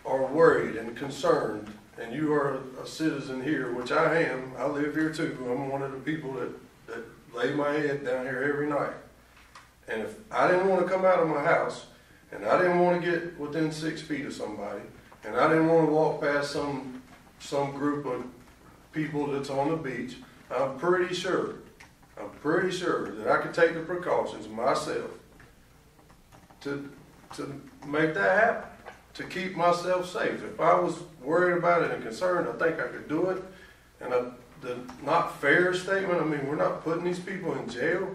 Speaker 6: are worried and concerned, and you are a citizen here, which I am, I live here too. I'm one of the people that lay my head down here every night. And if I didn't want to come out of my house, and I didn't want to get within 6 feet of somebody, and I didn't want to walk past some group of people that's on the beach, I'm pretty sure that I could take the precautions myself to make that happen, to keep myself safe. If I was worried about it and concerned, I think I could do it. And the not fair statement, I mean, we're not putting these people in jail.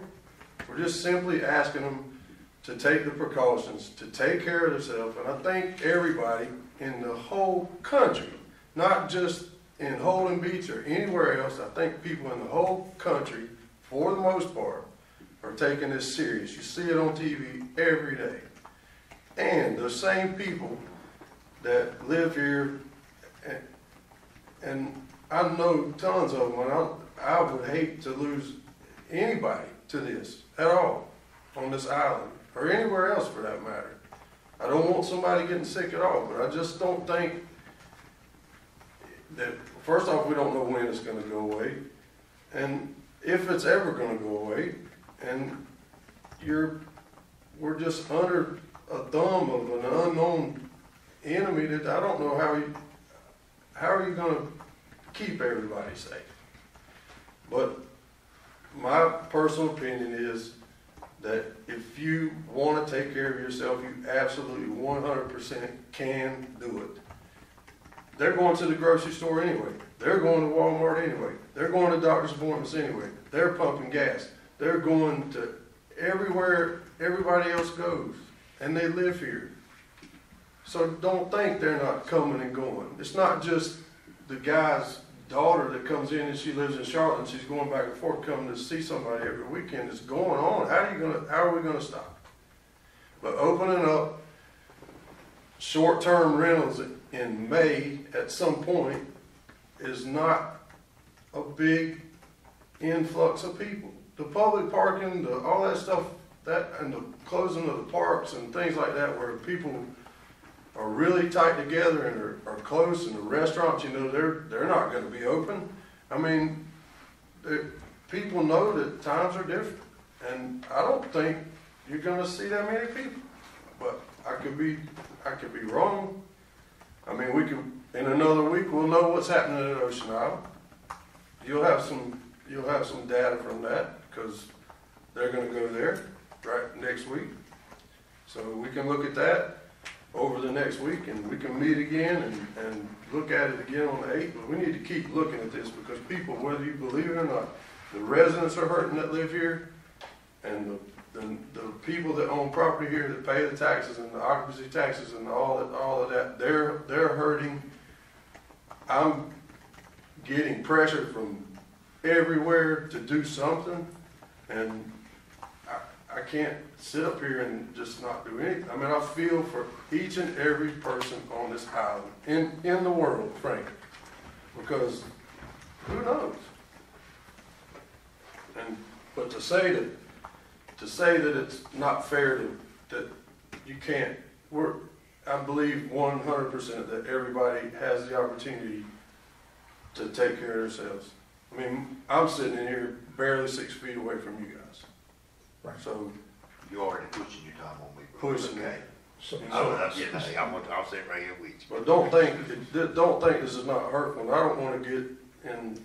Speaker 6: We're just simply asking them to take the precautions, to take care of themselves. And I think everybody in the whole country, not just in Holden Beach or anywhere else, I think people in the whole country, for the most part, are taking this serious. You see it on TV every day. And the same people that live here, and I know tons of them, and I would hate to lose anybody to this at all on this island, or anywhere else for that matter. I don't want somebody getting sick at all, but I just don't think that, first off, we don't know when it's going to go away, and if it's ever going to go away, and we're just under a thumb of an unknown enemy that I don't know how are you going to keep everybody safe. But my personal opinion is that if you want to take care of yourself, you absolutely 100% can do it. They're going to the grocery store anyway. They're going to Walmart anyway. They're going to doctor's appointments anyway. They're pumping gas. They're going to everywhere everybody else goes. And they live here. So don't think they're not coming and going. It's not just the guy's daughter that comes in and she lives in Charlotte and she's going back and forth coming to see somebody every weekend. It's going on. How are we going to stop? But opening up short-term rentals in May at some point is not a big influx of people. The public parking, all that stuff, and the closing of the parks and things like that, where people are really tight together and are close, and the restaurants, you know, they're not going to be open. I mean, people know that times are different, and I don't think you're going to see that many people. But I could be wrong. I mean, in another week we'll know what's happening at Ocean Isle. You'll have some data from that because they're going to go there right next week. So we can look at that over the next week, and we can meet again and look at it again on the 8th. But we need to keep looking at this because people, whether you believe it or not, the residents are hurting that live here, and the people that own property here that pay the taxes and the occupancy taxes and all of that, they're hurting. I'm getting pressure from everywhere to do something, and I can't sit up here and just not do anything. I mean, I feel for each and every person on this island, in the world, frankly, because who knows? But to say that it's not fair that you can't, I believe 100% that everybody has the opportunity to take care of themselves. I mean, I'm sitting in here barely 6 feet away from you guys.
Speaker 5: Right.
Speaker 6: So,
Speaker 7: You already pushing your time on me. bro.
Speaker 6: pushing
Speaker 7: Okay.
Speaker 6: it.
Speaker 5: So,
Speaker 7: I'll sit right here with you.
Speaker 6: But don't think this is not hurtful. And I don't want to get in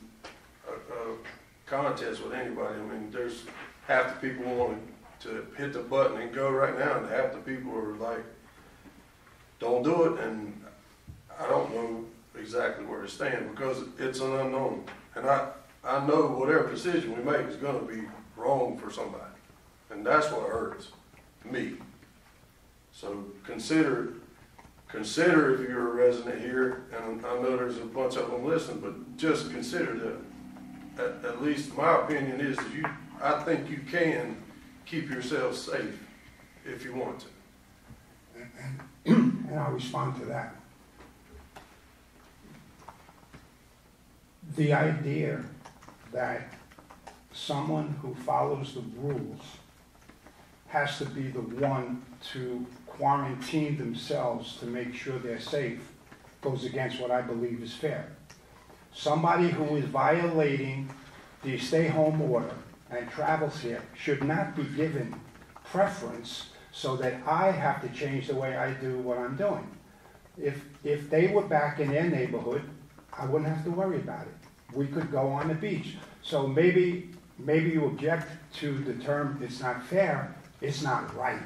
Speaker 6: a contest with anybody. I mean, there's half the people want to hit the button and go right now, and half the people are like, don't do it. And I don't know exactly where to stand because it's an unknown. And I know whatever decision we make is going to be wrong for somebody. And that's what hurts me. So consider if you're a resident here, and I know there's a bunch of them listening, but just consider that. At least my opinion is that I think you can keep yourself safe if you want to.
Speaker 5: and I'll respond to that. The idea that someone who follows the rules has to be the one to quarantine themselves to make sure they're safe goes against what I believe is fair. Somebody who is violating the stay-home order and travels here should not be given preference so that I have to change the way I do what I'm doing. If they were back in their neighborhood, I wouldn't have to worry about it. We could go on the beach. So maybe you object to the term, it's not fair. It's not right.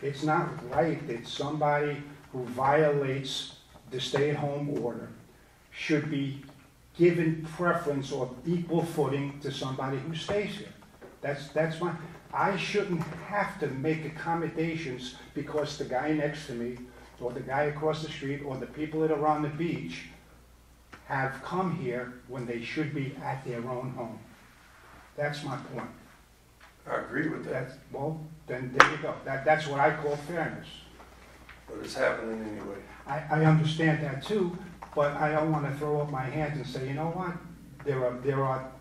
Speaker 5: It's not right that somebody who violates the stay-at-home order should be given preference or equal footing to somebody who stays here. That's my. I shouldn't have to make accommodations because the guy next to me, or the guy across the street, or the people that are on the beach have come here when they should be at their own home. That's my point.
Speaker 6: I agree with that.
Speaker 5: Well, then there you go. That's what I call fairness.
Speaker 6: But it's happening anyway.
Speaker 5: I understand that too, but I don't want to throw up my hands and say, you know what? There are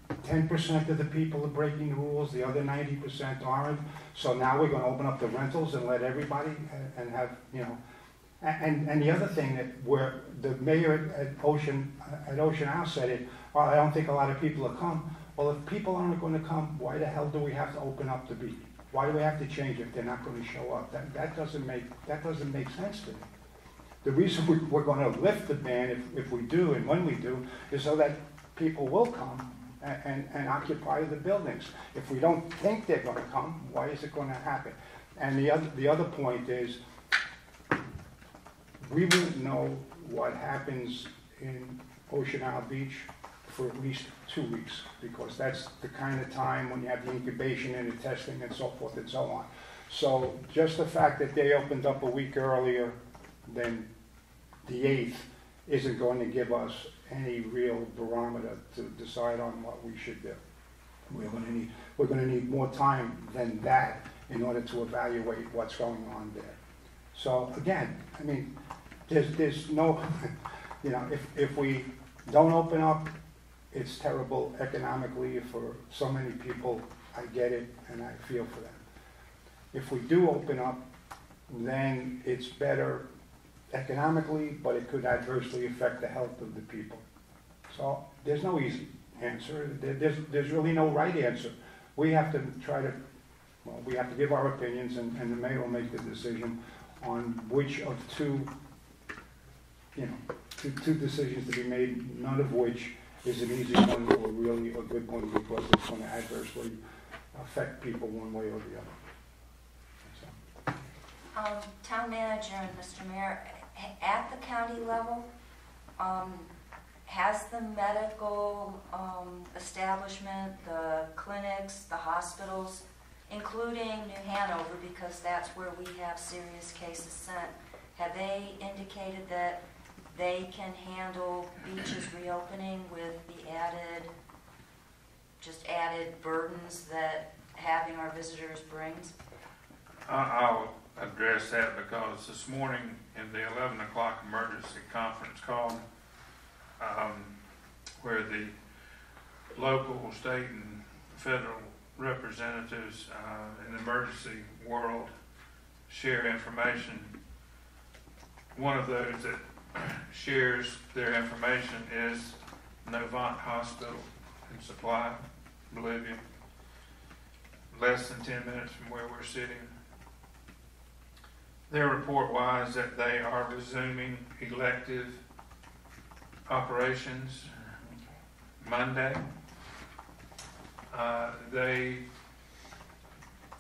Speaker 5: 10% of the people are breaking the rules, the other 90% aren't. So now we're going to open up the rentals and let everybody and have, you know. And the other thing that where the mayor at Ocean Isle said it, well, I don't think a lot of people will come. Well, if people aren't going to come, why the hell do we have to open up the beach? Why do we have to change if they're not going to show up? That doesn't make sense to me. The reason we're going to lift the ban, if we do and when we do, is so that people will come and occupy the buildings. If we don't think they're going to come, why is it going to happen? And the other point is, we won't know what happens in Ocean Isle Beach for at least 2 weeks, because that's the kind of time when you have the incubation and the testing and so forth and so on. So just the fact that they opened up a week earlier than the 8th isn't going to give us any real barometer to decide on what we should do. We're going to need more time than that in order to evaluate what's going on there. So again, I mean, there's no, you know, if we don't open up, it's terrible economically for so many people. I get it, and I feel for them. If we do open up, then it's better economically, but it could adversely affect the health of the people. So there's no easy answer. There's really no right answer. We have to we have to give our opinions, and the mayor will make the decision on which of two decisions to be made, none of which is an easy one or really a good one, because it's going to adversely affect people one way or the other. So.
Speaker 4: Town manager and Mr. Mayor, at the county level, has the medical establishment, the clinics, the hospitals, including New Hanover, because that's where we have serious cases sent, have they indicated that they can handle beaches reopening with the added burdens that having our visitors bring?
Speaker 1: I'll address that because this morning in the 11 o'clock emergency conference call, where the local, state, and federal representatives in the emergency world share information, one of those that shares their information is Novant Hospital in Supply, Bolivia, less than 10 minutes from where we're sitting. Their report was that they are resuming elective operations Monday. They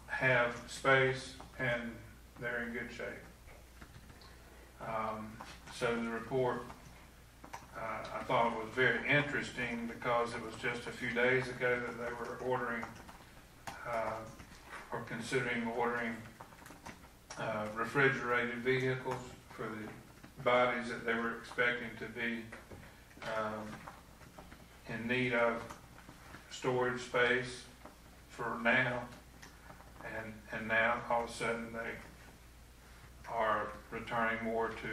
Speaker 1: have space and they're in good shape. So the report, I thought was very interesting because it was just a few days ago that they were ordering or considering ordering refrigerated vehicles for the bodies that they were expecting to be in need of storage space for now, and now all of a sudden they are returning more to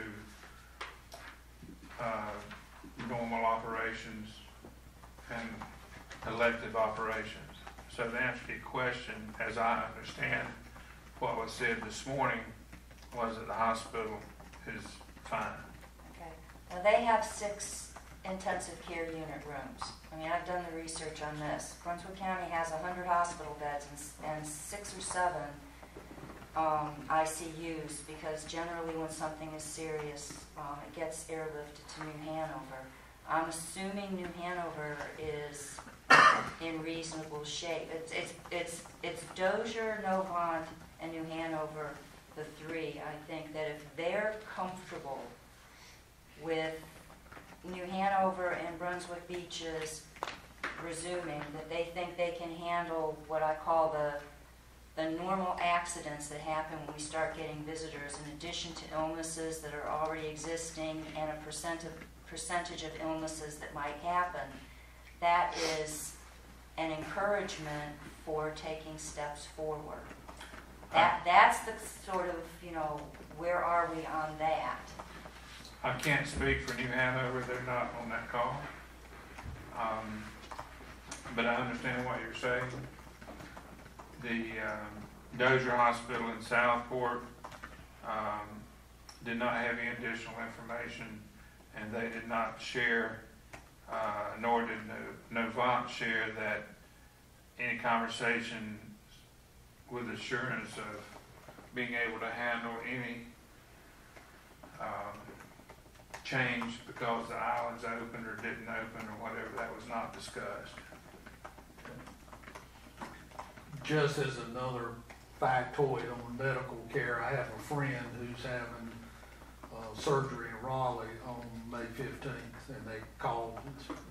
Speaker 1: normal operations and elective operations. So to answer your question, as I understand what was said this morning, was that the hospital is fine.
Speaker 4: Okay. Now, they have 6 intensive care unit rooms. I mean, I've done the research on this. Brunswick County has 100 hospital beds and 6 or 7 ICUs, because generally when something is serious, it gets airlifted to New Hanover. I'm assuming New Hanover is in reasonable shape. It's Dozier, Novant, and New Hanover, the 3. I think that if they're comfortable with New Hanover and Brunswick Beaches resuming, that they think they can handle what I call the normal accidents that happen when we start getting visitors, in addition to illnesses that are already existing and a percentage of illnesses that might happen. That is an encouragement for taking steps forward. That's the sort of, where are we on that?
Speaker 1: I can't speak for New Hanover, they're not on that call. But I understand what you're saying. The Dozier Hospital in Southport did not have any additional information, and they did not share, nor did Novant share that any conversation with assurance of being able to handle any change because the islands opened or didn't open or whatever, that was not discussed.
Speaker 8: Just as another factoid on medical care, I have a friend who's having surgery in Raleigh on May 15th, and they called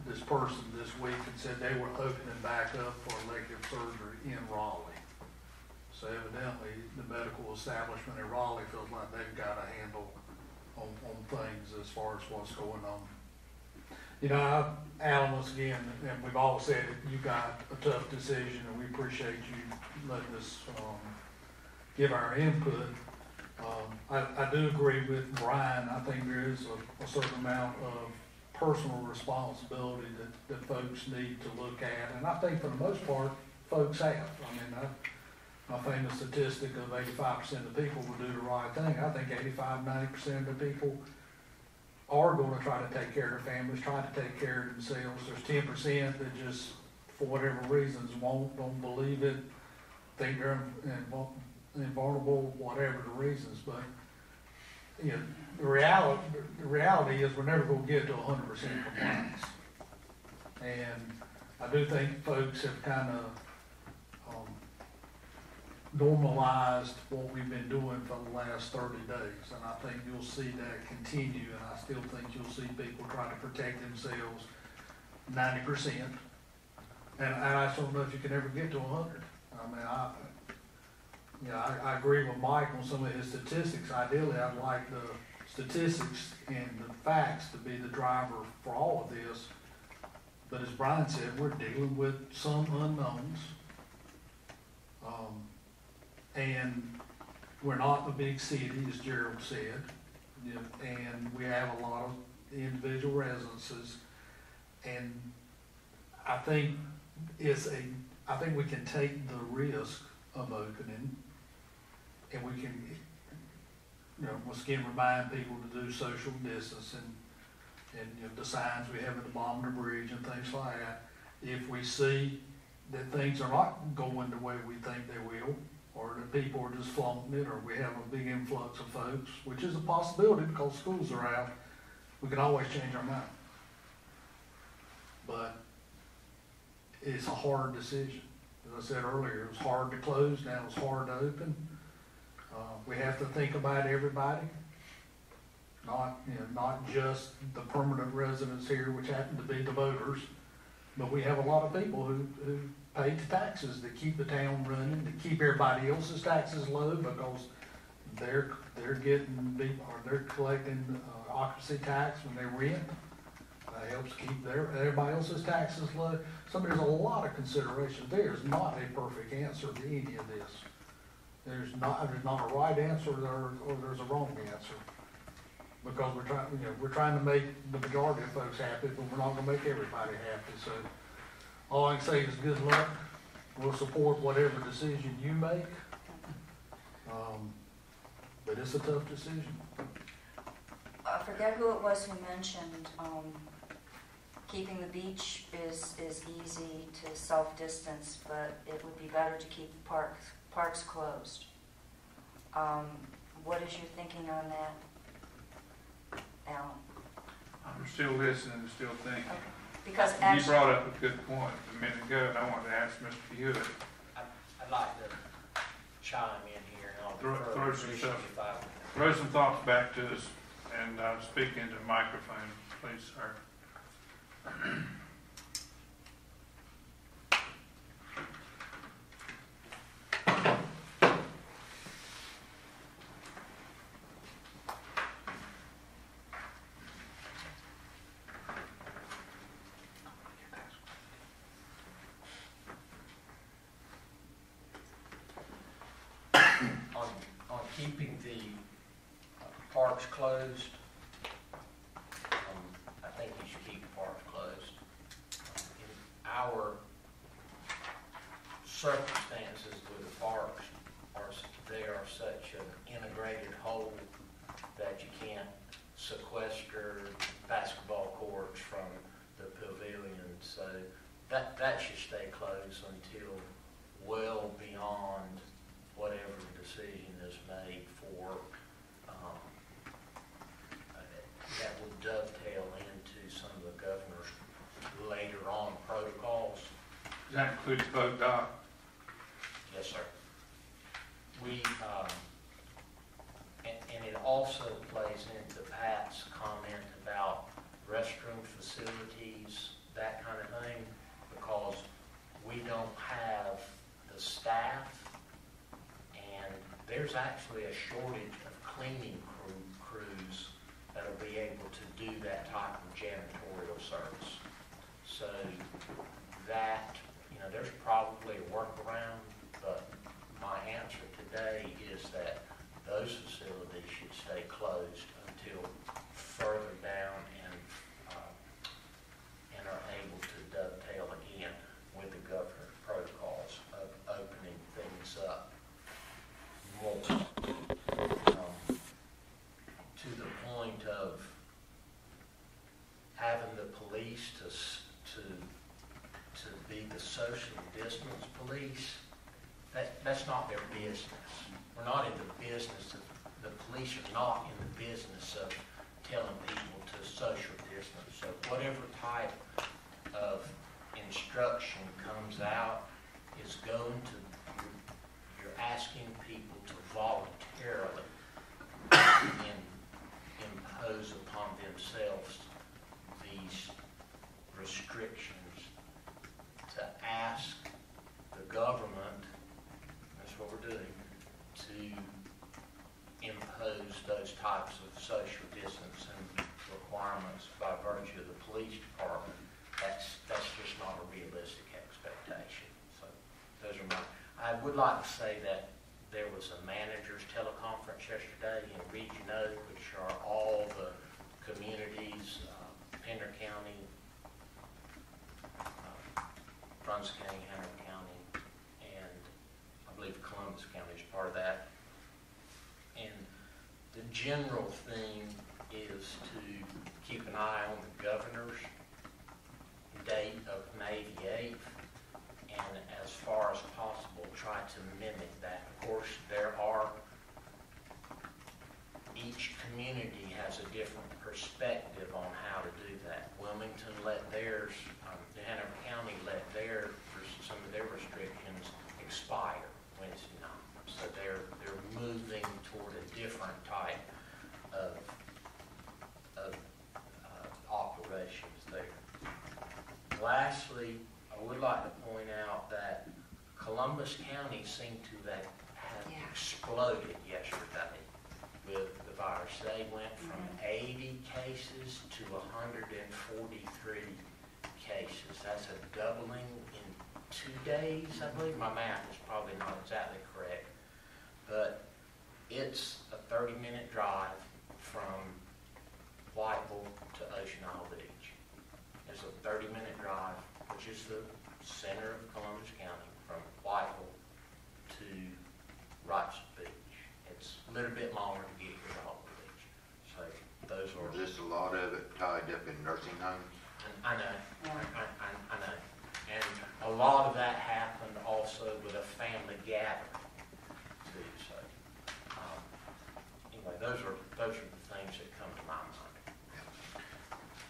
Speaker 8: this person this week and said they were opening back up for elective surgery in Raleigh. So evidently the medical establishment in Raleigh feels like they've got a handle on things as far as what's going on. Alan, once again, and we've all said it, you got a tough decision, and we appreciate you letting us give our input. I do agree with Brian. I think there is a certain amount of personal responsibility that folks need to look at, and I think for the most part, folks have. I mean, my famous statistic of 85% of the people will do the right thing. I think 85–90% of the people are going to try to take care of their families, try to take care of themselves. There's 10% that just, for whatever reasons, don't believe it, think they're invulnerable, whatever the reasons. But the reality is we're never going to get to 100% compliance. And I do think folks have kind of normalized what we've been doing for the last 30 days, and I think you'll see that continue, and I still think you'll see people try to protect themselves 90%, and I just don't know if you can ever get to 100. I mean, I agree with Mike on some of his statistics. Ideally, I'd like the statistics and the facts to be the driver for all of this, but as Brian said, we're dealing with some unknowns. And we're not a big city, as Gerald said, you know, and we have a lot of individual residences. And I think I think we can take the risk of opening, and we can, you know, once again, remind people to do social distancing and you know, the signs we have at the bottom of the bridge and things like that. If we see that things are not going the way we think they will, or that people are just flaunting it, or we have a big influx of folks, which is a possibility because schools are out, we can always change our mind. But it's a hard decision. As I said earlier, it was hard to close, now it's hard to open. We have to think about everybody, not just the permanent residents here, which happen to be the voters, but we have a lot of people who pay the taxes to keep the town running, to keep everybody else's taxes low because they're collecting occupancy tax when they rent. That helps keep everybody else's taxes low. So there's a lot of consideration. There's not a perfect answer to any of this. There's not a right answer or there's a wrong answer. Because we're trying to make the majority of folks happy, but we're not gonna make everybody happy. So all I can say is good luck. We'll support whatever decision you make. But it's a tough decision.
Speaker 4: I forget who it was who mentioned, keeping the beach is easy to self-distance, but it would be better to keep parks closed. What is your thinking on that, Alan?
Speaker 1: I'm still listening and still thinking.
Speaker 4: Okay. Because
Speaker 1: You
Speaker 4: actually,
Speaker 1: brought up a good point a minute ago, and I wanted to ask Mr. Hewitt.
Speaker 9: I'd like to chime in here, and I'll
Speaker 1: Throw
Speaker 9: defer
Speaker 1: some
Speaker 9: to
Speaker 1: stuff.
Speaker 9: if I
Speaker 1: Throw some thoughts back to us and speak into the microphone, please, sir.
Speaker 9: on keeping the parks closed, I think you should keep the parks closed. In our circumstances with the parks, they are such an integrated whole that you can't sequester basketball courts from the pavilion. So that should stay closed until well beyond whatever decision is made for, that will dovetail into some of the governor's later on protocols.
Speaker 1: Does that include the boat dock?
Speaker 9: Yes, sir. We, and it also plays into Pat's comment about restroom facilities, that kind of thing, because we don't have the staff. And there's actually a shortage of cleaning crews that'll be able to do that type of janitorial service. So that, there's probably a workaround, but my answer today is that those facilities should stay closed until further down and are able to dovetail again with the governor's protocols of opening things up more, to the point of having the police to be the social distance police. That's not their business. We're not in the business of, the police are not in the business of telling people to social distance. So whatever type of instruction comes out is going to, you're asking people to voluntarily impose upon themselves these restrictions, to ask the government, that's what we're doing, to impose those types of social distancing requirements by virtue of the police department. That's just not a realistic expectation. So those are my, I I would like to say that there was a manager's teleconference yesterday in Region O, which are all the communities, Pender County, Brunswick County, Hanover County, and I believe Columbus County is part of that. And the general theme is to keep an eye on the governor's date of May the 8th, and as far as possible, try to mimic that. Of course, each community has a different perspective on how to do that. Wilmington let theirs, Hanover County let some of their restrictions expire Wednesday night. So they're moving toward a different type of operations there. Lastly, I would like to point out that Columbus County seemed to have exploded yesterday with the virus. They went from 80 cases to 143 cases. That's a doubling in 2 days, I believe. My math is probably not exactly correct, but it's a 30-minute drive from Whiteville to Ocean Isle Beach. It's a 30-minute drive, which is the center of Columbus County, from Whiteville to Wrights Beach. It's a little bit longer to get here to Holden Beach. So those are...
Speaker 7: Is a lot of it tied up in nursing homes?
Speaker 9: I know. I know. And a lot of that happened also with a family gathering too. So anyway, those are the things that come to my mind.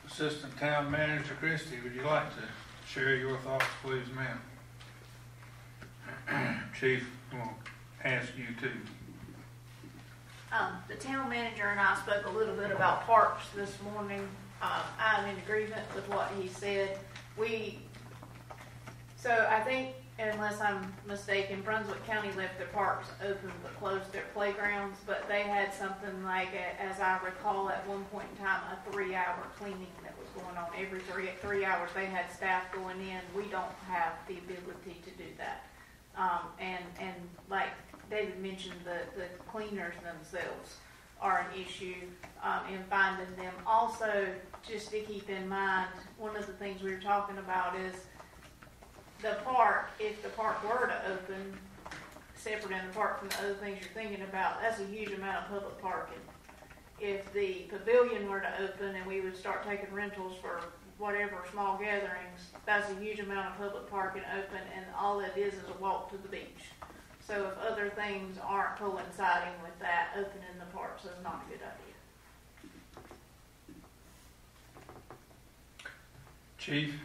Speaker 1: Assistant Town Manager Christie, would you like to share your thoughts, please, ma'am? Chief, I'm going to ask you too.
Speaker 3: The town manager and I spoke a little bit about parks this morning. I'm in agreement with what he said. So I think, unless I'm mistaken, Brunswick County left their parks open but closed their playgrounds, but they had something like, as I recall, at one point in time, a 3-hour cleaning that was going on. Every three hours they had staff going in. We don't have the ability to do that. And like David mentioned, the cleaners themselves are an issue in finding them. Also, just to keep in mind, one of the things we were talking about is the park. If the park were to open, separate and apart from the other things you're thinking about, that's a huge amount of public parking. If the pavilion were to open and we would start taking rentals for whatever small gatherings, that's a huge amount of public parking open, and all it is a walk to the beach. So if other things aren't coinciding with that, opening the parks is not a good idea.
Speaker 1: Chief?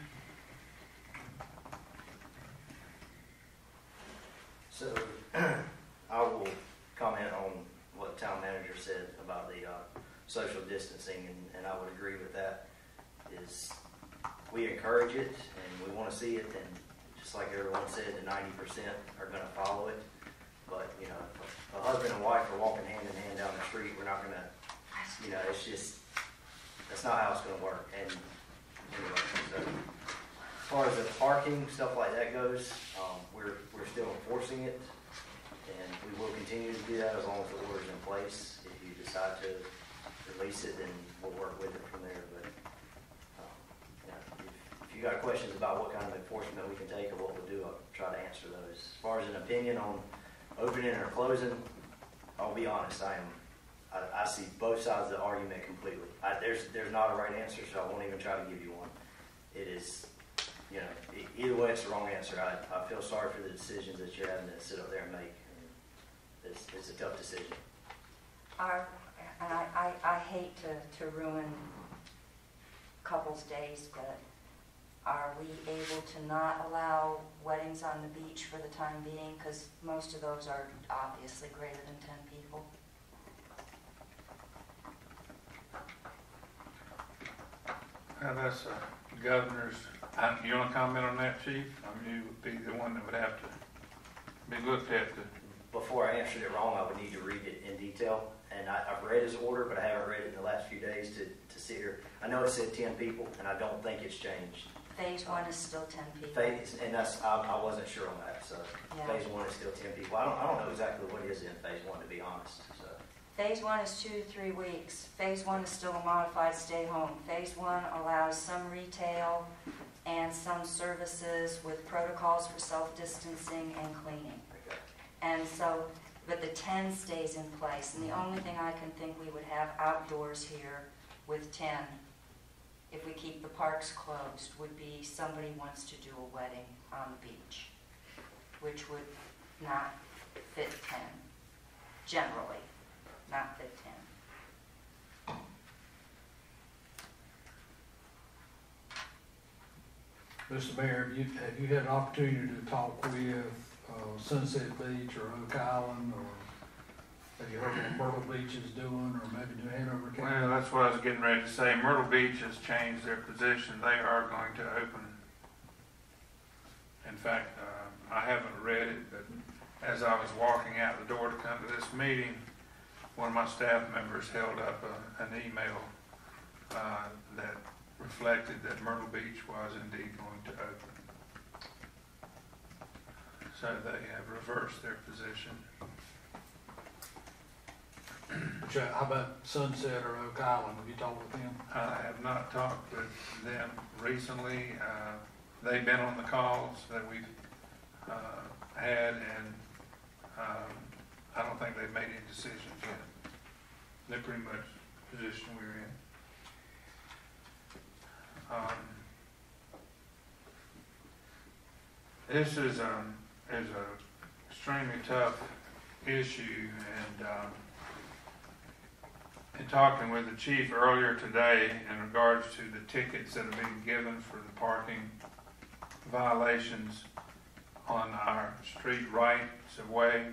Speaker 10: So I will comment on what the town manager said about the social distancing, and I would agree with that. Is we encourage it and we want to see it, and just like everyone said, the 90% are going to follow it. But if a husband and wife are walking hand in hand down the street, we're not going to, it's just, that's not how it's going to work. And anyway, so as far as the parking, stuff like that goes, we're still enforcing it, and we will continue to do that as long as the order's in place. If you decide to release it, then we'll work with it from there. But if you got questions about what kind of enforcement we can take or what we'll do, I'll try to answer those. As far as an opinion on opening or closing, I'll be honest, I see both sides of the argument completely. There's not a right answer, so I won't even try to give you one. It is, either way, it's the wrong answer. I feel sorry for the decisions that you're having to sit up there and make. It's a tough decision.
Speaker 4: I hate to ruin couples' days, but are we able to not allow weddings on the beach for the time being? Because most of those are obviously greater than 10 people.
Speaker 1: That's governor's. You want to comment on that, Chief? You would be the one that would have to be looked at.
Speaker 10: Before I answered it wrong, I would need to read it in detail. And I've read his order, but I haven't read it in the last few days to sit here. I know it said 10 people, and I don't think it's changed.
Speaker 4: phase one is still 10 people.
Speaker 10: And I wasn't sure on that, so
Speaker 4: Yeah.
Speaker 10: phase one is still 10 people. I don't know exactly what is in phase one, to be honest, so.
Speaker 4: Phase one is 2 to 3 weeks. Phase one is still a modified stay home. Phase one allows some retail and some services with protocols for self-distancing and cleaning.
Speaker 10: Okay.
Speaker 4: And so, but the 10 stays in place. And the only thing I can think we would have outdoors here with 10, if we keep the parks closed, would be somebody wants to do a wedding on the beach, which would not fit 10, generally, not fit 10.
Speaker 8: Mr. Mayor, have you had an opportunity to talk with Sunset Beach or Oak Island, or have you heard what Myrtle Beach is doing, or maybe New Hanover County?
Speaker 1: Well, that's what I was getting ready to say. Myrtle Beach has changed their position. They are going to open. In fact, I haven't read it, but as I was walking out the door to come to this meeting, one of my staff members held up an email that reflected that Myrtle Beach was indeed going to open. So they have reversed their position.
Speaker 8: How about Sunset or Oak Island? Have you talked with them?
Speaker 1: I have not talked with them recently. They've been on the calls that we've had, and I don't think they've made any decisions yet. They're pretty much the position we're in. This is a extremely tough issue, and in talking with the chief earlier today in regards to the tickets that have been given for the parking violations on our street rights of way,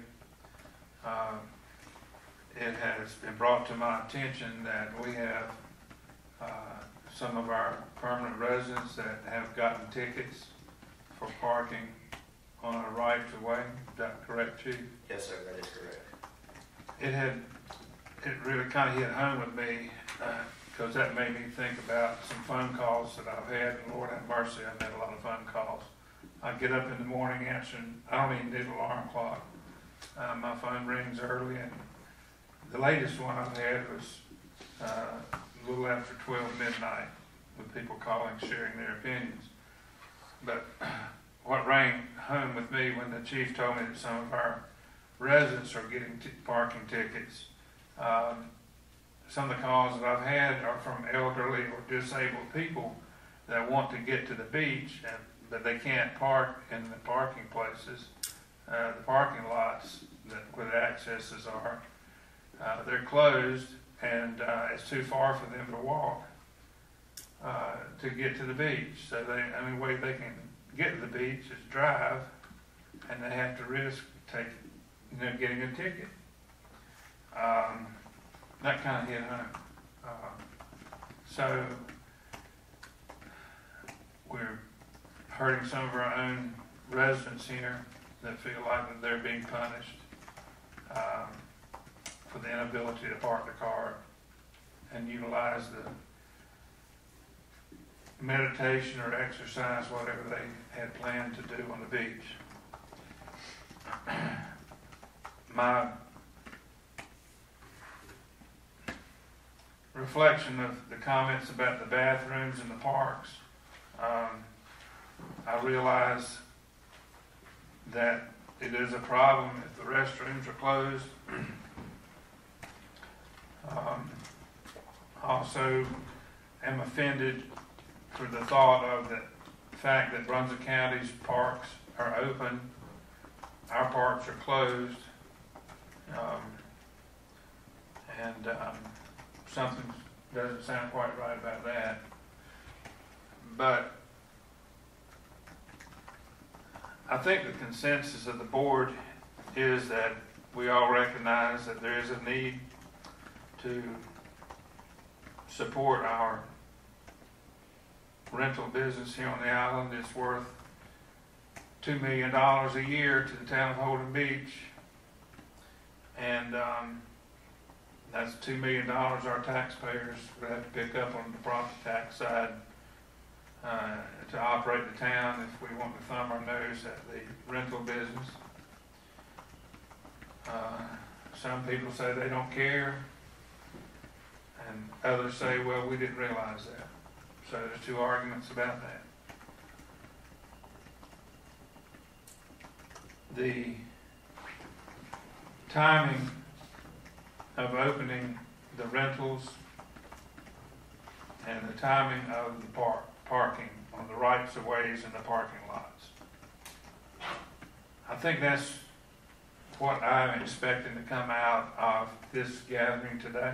Speaker 1: it has been brought to my attention that we have some of our permanent residents that have gotten tickets for parking on our rights of way. Is that correct, Chief?
Speaker 10: Yes, sir, that is correct.
Speaker 1: It really kind of hit home with me because that made me think about some phone calls that I've had. And Lord have mercy, I've had a lot of phone calls. I get up in the morning answering, I don't even need an alarm clock. My phone rings early, and the latest one I've had was a little after 12 midnight with people calling, sharing their opinions. But what rang home with me when the chief told me that some of our residents are getting parking tickets, some of the calls that I've had are from elderly or disabled people that want to get to the beach, but they can't park in the parking places, the parking lots where the accesses are. They're closed, and it's too far for them to walk to get to the beach. So the only way they can get to the beach is drive, and they have to risk getting a ticket. That kind of hit home. So we're hurting some of our own residents here that feel like that they're being punished for the inability to park the car and utilize the meditation or exercise, whatever they had planned to do on the beach. My reflection of the comments about the bathrooms in the parks, I realize that it is a problem if the restrooms are closed. Also am offended for the thought of the fact that Brunswick County's parks are open, our parks are closed, and something doesn't sound quite right about that. But I think the consensus of the board is that we all recognize that there is a need to support our rental business here on the island. It's worth $2 million a year to the town of Holden Beach, and that's $2 million our taxpayers would have to pick up on the property tax side to operate the town if we want to thumb our nose at the rental business. Some people say they don't care, and others say, well, we didn't realize that. So there's two arguments about that. The timing of opening the rentals and the timing of the parking on the rights of ways in the parking lots. I think that's what I'm expecting to come out of this gathering today.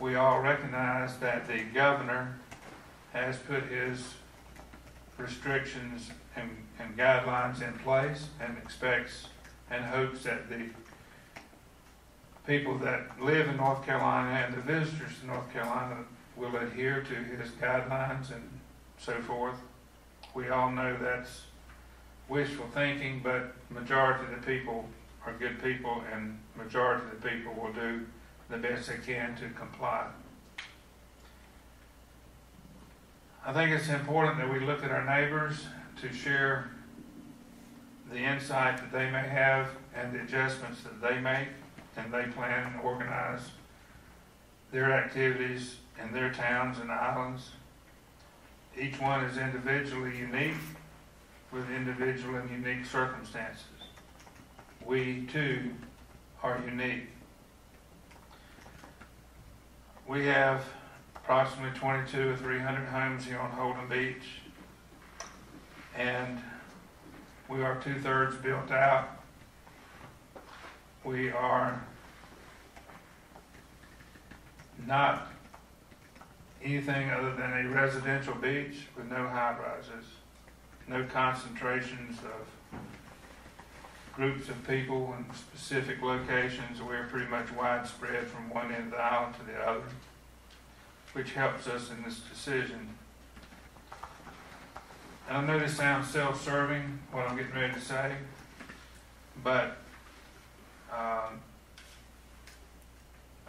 Speaker 1: We all recognize that the governor has put his restrictions and guidelines in place and expects and hopes that the people that live in North Carolina and the visitors to North Carolina will adhere to his guidelines and so forth. We all know that's wishful thinking, but majority of the people are good people, and majority of the people will do the best they can to comply. I think it's important that we look at our neighbors to share the insight that they may have and the adjustments that they make, and they plan and organize their activities in their towns and islands. Each one is individually unique with individual and unique circumstances. We too are unique. We have approximately 22 or 300 homes here on Holden Beach, and we are 2/3 built out. We are not anything other than a residential beach with no high-rises, no concentrations of groups of people in specific locations. We're pretty much widespread from one end of the island to the other, which helps us in this decision. And I know this sounds self-serving, what I'm getting ready to say, but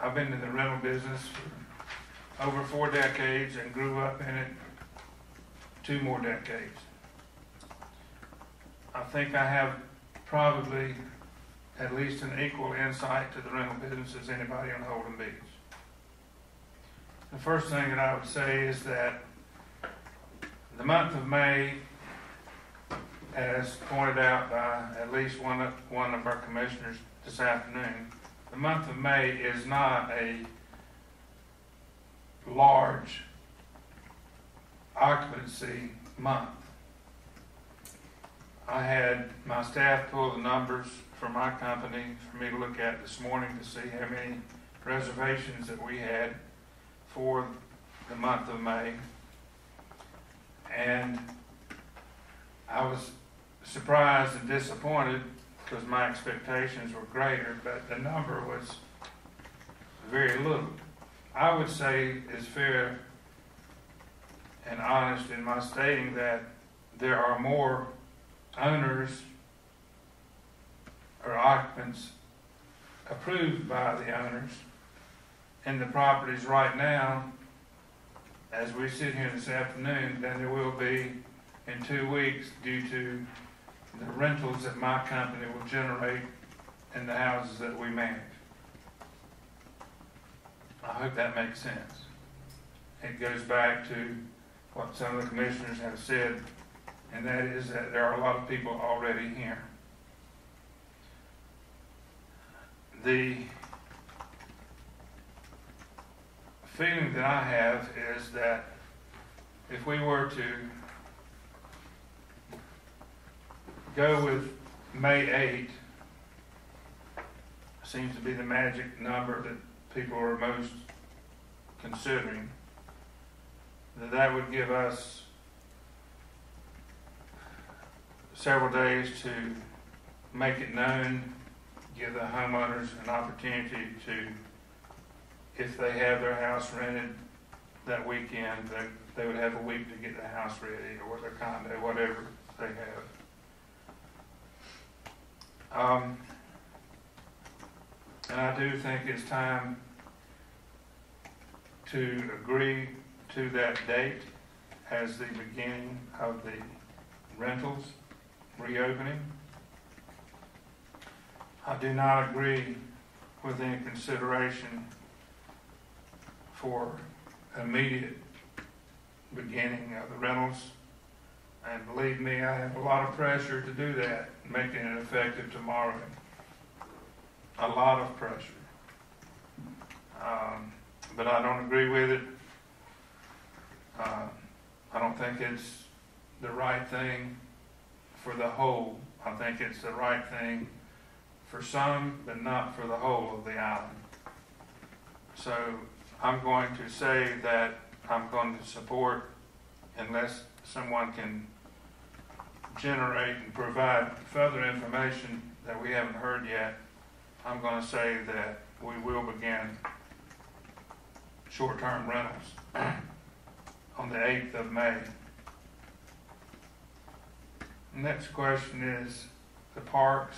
Speaker 1: I've been in the rental business for over 4 decades and grew up in it 2 more decades. I think I have probably at least an equal insight to the rental business as anybody on Holden Beach. The first thing that I would say is that the month of May, as pointed out by at least one of our commissioners this afternoon, the month of May is not a large occupancy month. I had my staff pull the numbers for my company for me to look at this morning to see how many reservations that we had for the month of May. And I was surprised and disappointed because my expectations were greater, but the number was very little. I would say it's fair and honest in my stating that there are more owners or occupants approved by the owners in the properties right now as we sit here this afternoon than there will be in 2 weeks due to the rentals that my company will generate in the houses that we manage. I hope that makes sense. It goes back to what some of the commissioners have said, and that is that there are a lot of people already here. The feeling that I have is that if we were to go with May 8, seems to be the magic number that people are most considering, that would give us several days to make it known, give the homeowners an opportunity to, if they have their house rented that weekend, they would have a week to get the house ready, or their condo, whatever they have. And I do think it's time to agree to that date as the beginning of the rentals reopening. I do not agree with any consideration for immediate beginning of the rentals. And believe me, I have a lot of pressure to do that, making it effective tomorrow. A lot of pressure. But I don't agree with it. I don't think it's the right thing for the whole. I think it's the right thing for some, but not for the whole of the island. So I'm going to say that I'm going to support, unless someone can generate and provide further information that we haven't heard yet, I'm going to say that we will begin short-term rentals on the 8th of May. Next question is the parks.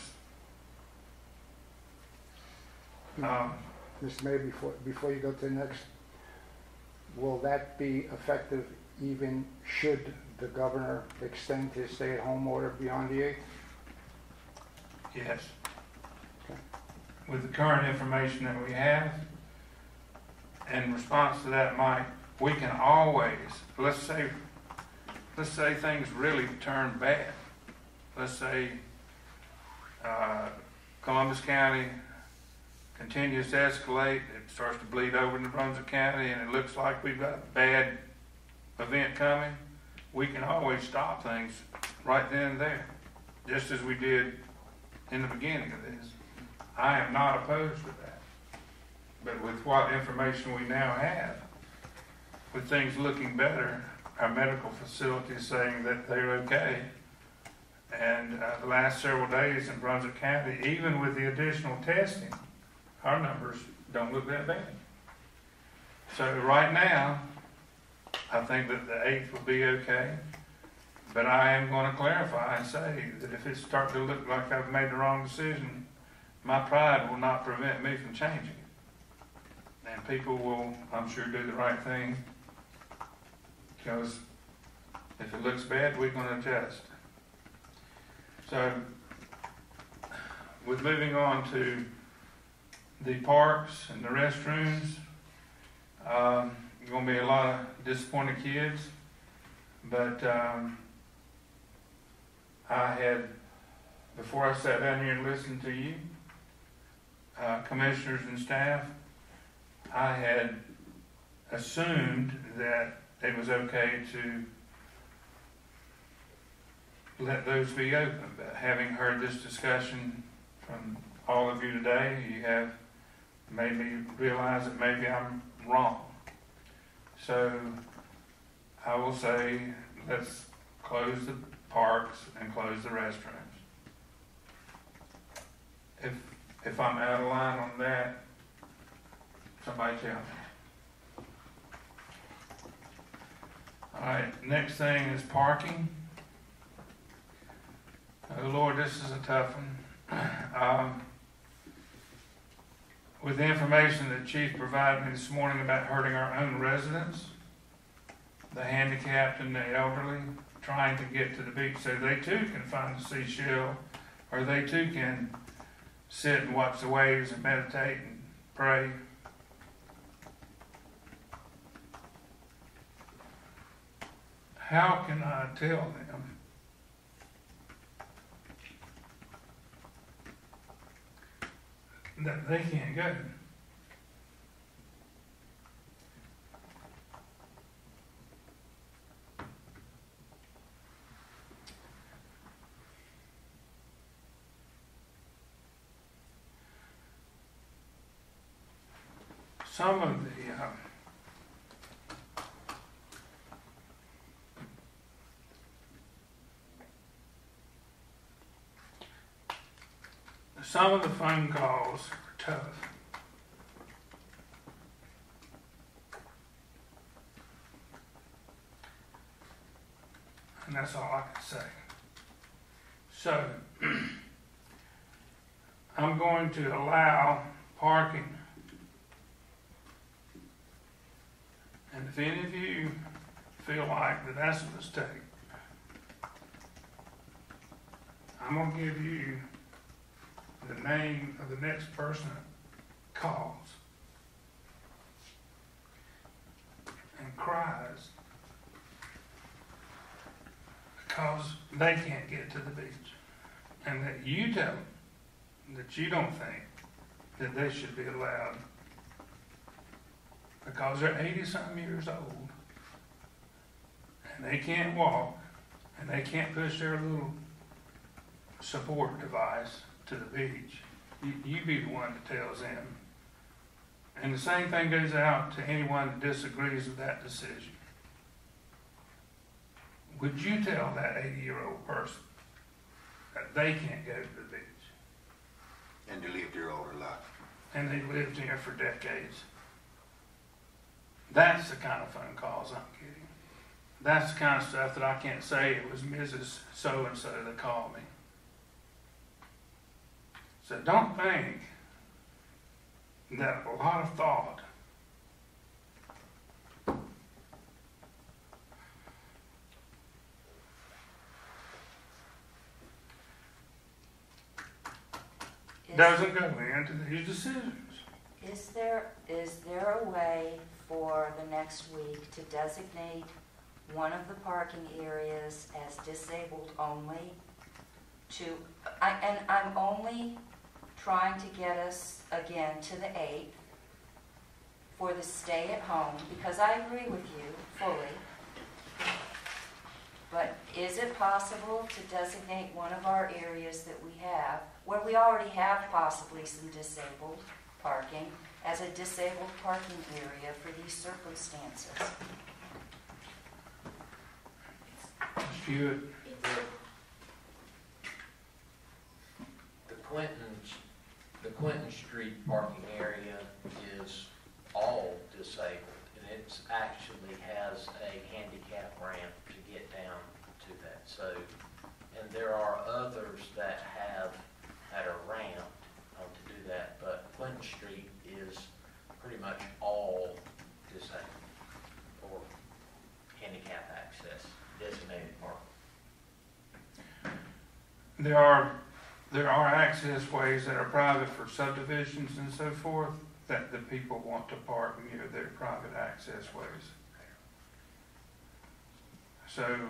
Speaker 5: Mr. Mayor, before you go to the next, will that be effective even should the governor extend his stay-at-home order beyond the 8th?
Speaker 1: Yes.
Speaker 5: Okay.
Speaker 1: With the current information that we have, in response to that, Mike, we can always, let's say things really turn bad. Let's say Columbus County continues to escalate, it starts to bleed over into Brunswick County, and it looks like we've got a bad event coming. We can always stop things right then and there, just as we did in the beginning of this. I am not opposed to that. But with what information we now have, with things looking better, our medical facilities saying that they're okay, and the last several days in Brunswick County, even with the additional testing, our numbers don't look that bad. So right now, I think that the 8th will be okay, but I am going to clarify and say that if it starts to look like I've made the wrong decision, my pride will not prevent me from changing it. And people will, I'm sure, do the right thing, because if it looks bad, we're going to adjust. So, with moving on to the parks and the restrooms, going to be a lot of disappointed kids, but I had, before I sat down here and listened to you, commissioners and staff, I had assumed that it was okay to let those be open, but having heard this discussion from all of you today, you have made me realize that maybe I'm wrong. So I will say, let's close the parks and close the restrooms. If I'm out of line on that, somebody tell me. All right, next thing is parking. Oh Lord, this is a tough one. With the information that Chief provided me this morning about hurting our own residents, the handicapped and the elderly, trying to get to the beach so they too can find a seashell, or they too can sit and watch the waves and meditate and pray. How can I tell them that they can't go? Some of the phone calls are tough. And that's all I can say. So, I'm going to allow parking. And if any of you feel like that that's a mistake, I'm gonna give you the name of the next person that calls and cries because they can't get to the beach, and that you tell them that you don't think that they should be allowed because they're 80-something years old and they can't walk and they can't push their little support device to the beach. You be the one that tells them. And the same thing goes out to anyone that disagrees with that decision. Would you tell that 80-year-old person that they can't go to the beach?
Speaker 7: And to live their older life.
Speaker 1: And they lived here for decades. That's the kind of phone calls I'm getting. That's the kind of stuff that I can't say it was Mrs. So-and-so that called me. So don't think that a lot of thought doesn't go into these decisions.
Speaker 4: Is there a way for the next week to designate one of the parking areas as disabled only? I'm only trying to get us again to the 8th for the stay at home, because I agree with you fully. But is it possible to designate one of our areas that we have, where we already have possibly some disabled parking, as a disabled parking area for these circumstances?
Speaker 1: Hewitt.
Speaker 9: The Quentin Street parking area is all disabled, and it actually has a handicap ramp to get down to that. So, and there are others that have had a ramp to do that, but Quentin Street is pretty much all disabled or handicap access, designated parking.
Speaker 1: There are access ways that are private for subdivisions and so forth that the people want to park near their private access ways. So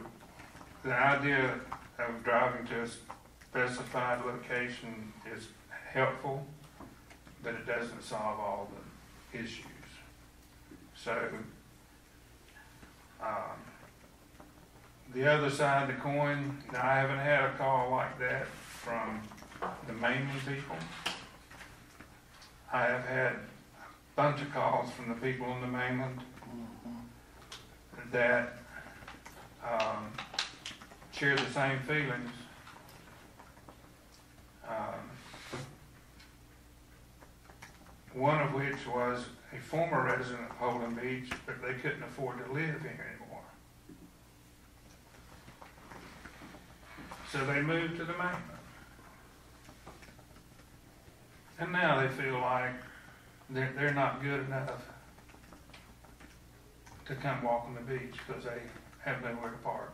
Speaker 1: the idea of driving to a specified location is helpful, but it doesn't solve all the issues. So the other side of the coin, now I haven't had a call like that from the mainland people. I have had a bunch of calls from the people on the mainland that share the same feelings. One of which was a former resident of Holden Beach, but they couldn't afford to live here anymore. So they moved to the mainland. And now they feel like they're not good enough to come walk on the beach because they have nowhere to park.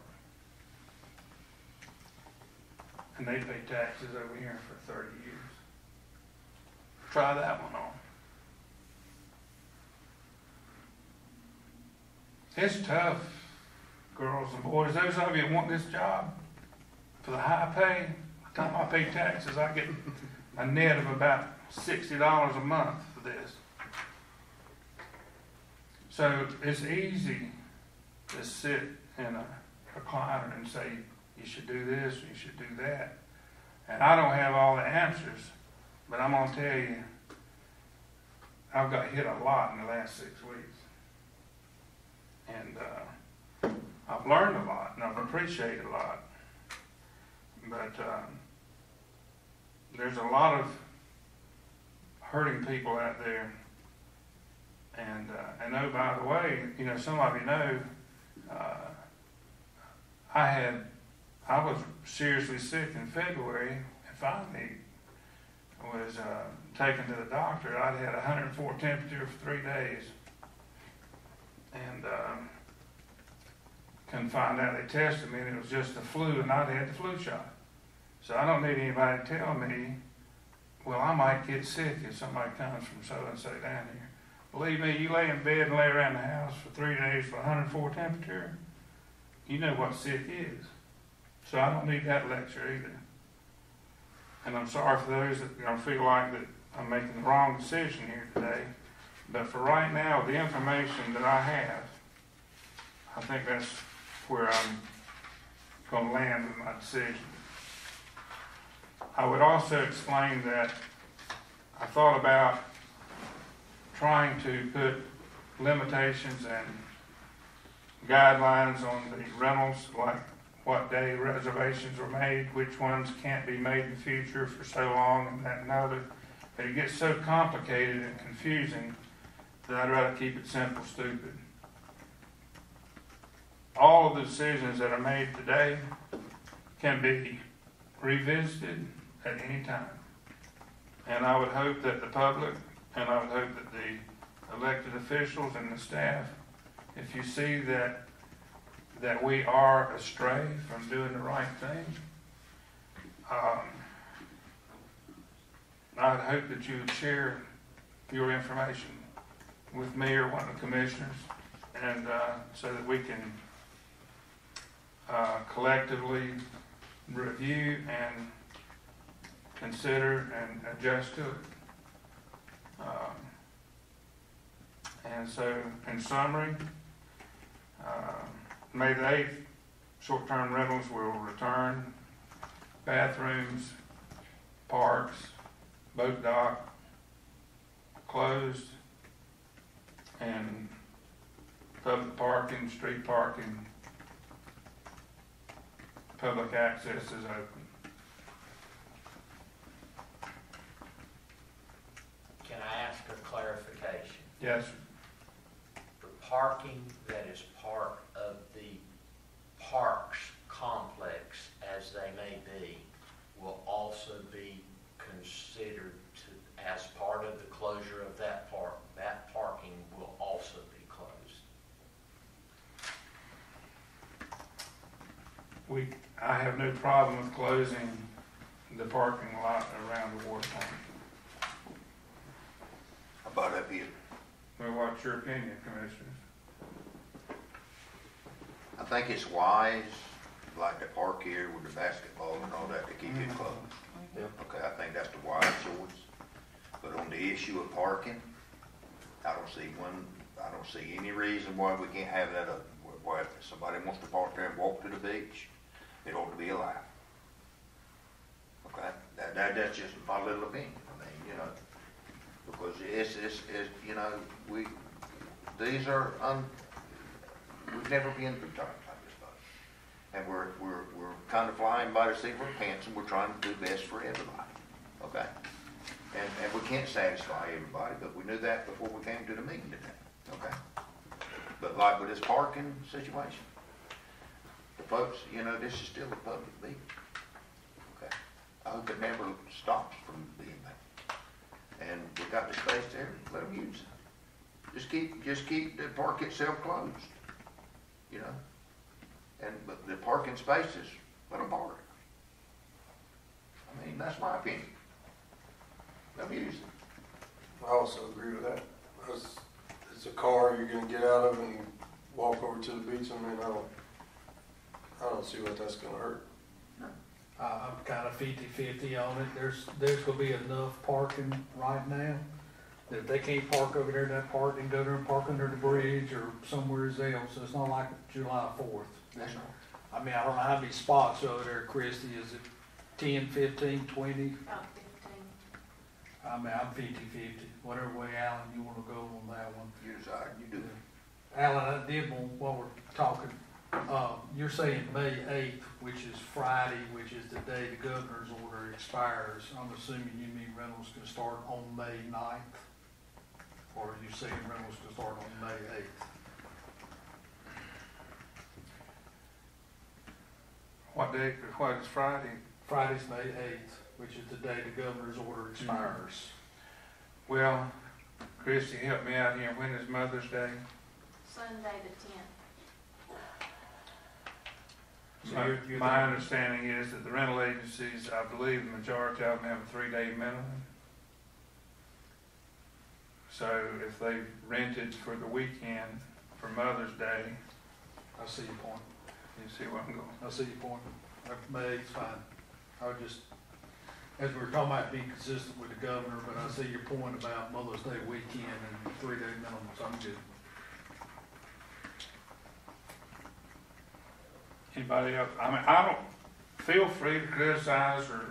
Speaker 1: And they pay taxes over here for 30 years. Try that one on. It's tough, girls and boys. Those of you that want this job for the high pay, by the time I pay taxes, I get a net of about $60 a month for this. So it's easy to sit in a recliner and say, you should do this, you should do that. And I don't have all the answers, but I'm going to tell you, I've got hit a lot in the last 6 weeks. And I've learned a lot, and I've appreciated a lot. But there's a lot of hurting people out there. And oh, by the way, you know, some of you know, I was seriously sick in February, and finally was taken to the doctor. I'd had 104 temperature for 3 days. And Couldn't find out. They tested me and it was just the flu and I'd had the flu shot. So I don't need anybody to tell me, well, I might get sick if somebody comes from so-and-so down here. Believe me, you lay in bed and lay around the house for 3 days for 104 temperature, you know what sick is. So I don't need that lecture either. And I'm sorry for those that feel like that I'm making the wrong decision here today. But for right now, the information that I have, I think that's where I'm going to land with my decision. I would also explain that I thought about trying to put limitations and guidelines on the rentals, like what day reservations were made, which ones can't be made in the future for so long, and that and other. But it gets so complicated and confusing that I'd rather keep it simple, stupid. All of the decisions that are made today can be revisited at any time. And I would hope that the public, and I would hope that the elected officials and the staff, if you see that we are astray from doing the right thing, I would hope that you would share your information with me or one of the commissioners, and so that we can collectively review and consider and adjust to it. And so, in summary, May the 8th, short-term rentals will return. Bathrooms, parks, boat dock closed, and public parking, street parking, public access is open.
Speaker 9: Can I ask a clarification?
Speaker 1: Yes, sir.
Speaker 9: The parking that is part of the parks complex, as they may be, will also be considered as part of the closure of that park. That parking will also be closed.
Speaker 1: I have no problem with closing the parking lot around the water plant.
Speaker 7: How about up here?
Speaker 1: Well, what's your opinion, Commissioners?
Speaker 7: I think it's wise, like the park here with the basketball and all that, to keep it closed. Okay, I think that's the wise choice. But on the issue of parking, I don't see any reason why we can't have that up. Why if somebody wants to park there and walk to the beach, it ought to be allowed. Okay, that's just my little opinion. I mean, because it's we've never been through times like this, buddy. And we're kind of flying by the seat of our pants, and we're trying to do best for everybody. Okay, and we can't satisfy everybody, but we knew that before we came to the meeting today. Okay, but like with this parking situation, the folks, this is still a public beach. Okay, I hope it never stops from being that. And we got the space there, let them use it. Just keep the park itself closed. But the parking spaces, let them park. I mean, that's my opinion. Let them use it.
Speaker 6: I also agree with that. It's a car you're gonna get out of and walk over to the beach. I mean, I don't see what that's gonna hurt.
Speaker 8: I'm kind of 50-50 on it. There's gonna be enough parking right now that if they can't park over there in that park, they can go there and park under the bridge or somewhere else. So it's not like July 4th.
Speaker 7: That's right.
Speaker 8: I mean, I don't know how many spots over there, Christie. Is it 10, 15, 20?
Speaker 3: About 15.
Speaker 8: I mean, I'm 50-50. Whatever way, Alan, you want to go on that one.
Speaker 7: You decide, you do.
Speaker 8: Alan, I did want, while we're talking, you're saying May 8th, which is Friday, which is the day the governor's order expires. I'm assuming you mean rentals can start on May 9th? Or are you saying rentals can start on May 8th?
Speaker 1: What is Friday?
Speaker 8: Friday's May 8th, which is the day the governor's order expires.
Speaker 1: Well, Christy, help me out here. When is Mother's Day?
Speaker 3: Sunday the 10th.
Speaker 8: So
Speaker 1: My,
Speaker 8: you're
Speaker 1: my
Speaker 8: thinking-
Speaker 1: understanding is that the rental agencies, I believe the majority of them have a 3-day minimum. So if they rented for the weekend for Mother's Day,
Speaker 8: I see your point.
Speaker 1: you see where I'm going.
Speaker 8: I see your point. It's fine. I would just, as we were talking about being consistent with the governor, but I see your point about Mother's Day weekend and 3-day minimums. I'm good.
Speaker 1: Anybody else? I mean, I don't, feel free to criticize or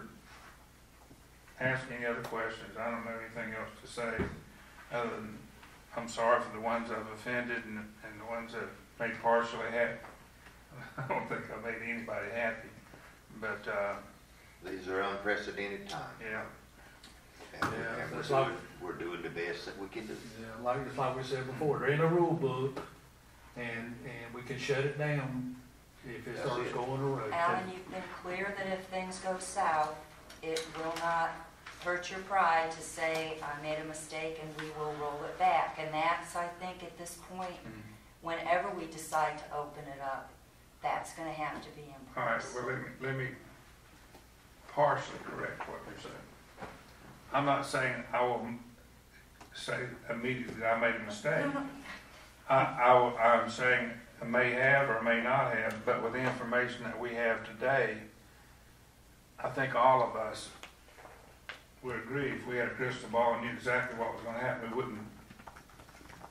Speaker 1: ask any other questions. I don't know anything else to say other than I'm sorry for the ones I've offended and the ones that made partially happy. I don't think I made anybody happy, but,
Speaker 7: These are unprecedented times.
Speaker 1: yeah.
Speaker 7: And
Speaker 8: Yeah,
Speaker 7: and
Speaker 8: that's like-
Speaker 7: we're doing the best that we can do.
Speaker 8: Yeah, just like we said before, there ain't a rule book, and we can shut it down if it
Speaker 7: That's
Speaker 8: starts
Speaker 7: it.
Speaker 8: going away.
Speaker 4: Alan, you've been clear that if things go south, it will not hurt your pride to say, I made a mistake and we will roll it back. And that's, I think, at this point, whenever we decide to open it up, that's gonna have to be in
Speaker 1: All right,
Speaker 4: place.
Speaker 1: well, let me partially correct what you're saying. I'm not saying I will say immediately that I made a mistake. I'm saying I may have or may not have, but with the information that we have today, I think all of us would agree if we had a crystal ball and knew exactly what was gonna happen, we wouldn't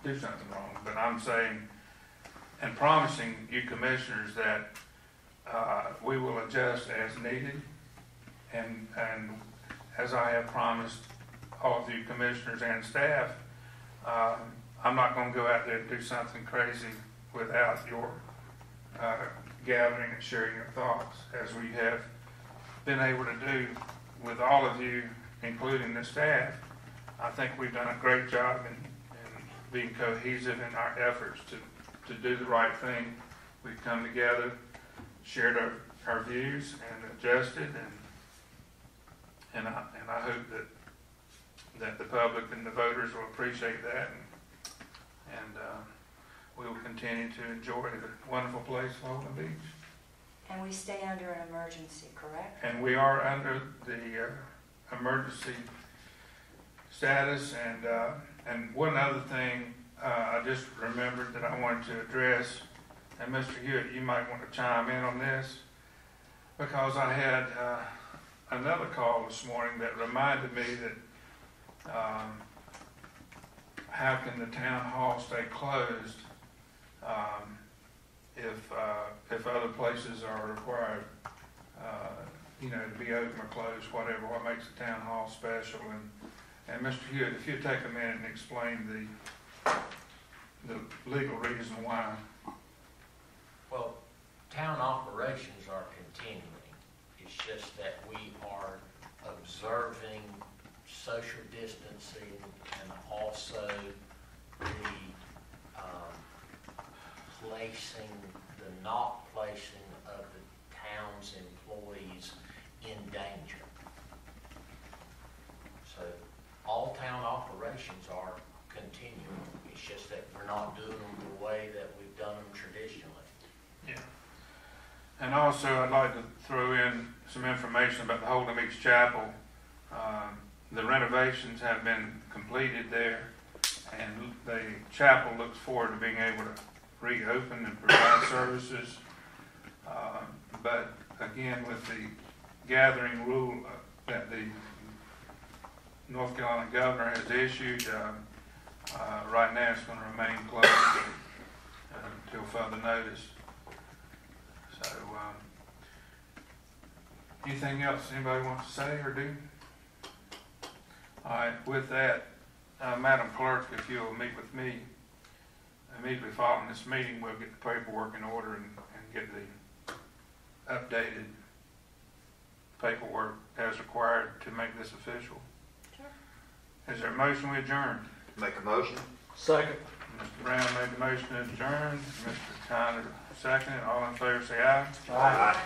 Speaker 1: do something wrong. But I'm saying and promising you commissioners that we will adjust as needed. And as I have promised all of you commissioners and staff, I'm not going to go out there and do something crazy without your gathering and sharing your thoughts, as we have been able to do with all of you, including the staff. I think we've done a great job in being cohesive in our efforts to do the right thing. We've come together, shared our views, and adjusted, and I hope that the public and the voters will appreciate that, and we will continue to enjoy the wonderful place of Holden Beach.
Speaker 4: And we stay under an emergency, correct?
Speaker 1: And we are under the emergency status, and one other thing I just remembered that I wanted to address, and Mr. Hewitt, you might want to chime in on this, because I had another call this morning that reminded me that how can the town hall stay closed if other places are required, to be open or closed, whatever, what makes the town hall special. And Mr. Hewitt, if you'd take a minute and explain the legal reason why.
Speaker 9: Well, town operations are continuing. It's just that we are observing social distancing and also the not placing of the town's employees in danger. So all town operations are continuing. It's just that we're not doing them the way that we've done them traditionally.
Speaker 1: Yeah. And also, I'd like to throw in some information about the Holden Beach Chapel. The renovations have been completed there, and the chapel looks forward to being able to reopen and provide services. But again, with the gathering rule that the North Carolina governor has issued, right now it's going to remain closed until further notice. So, anything else anybody wants to say or do? All right, with that, Madam Clerk, if you'll meet with me immediately following this meeting, we'll get the paperwork in order and get the updated paperwork as required to make this official. Sure. Is there a motion we adjourn?
Speaker 7: Make a motion?
Speaker 8: Second.
Speaker 1: Mr. Brown made the motion to adjourn. Mr. Tyner seconded. All in favor say aye.
Speaker 7: Aye.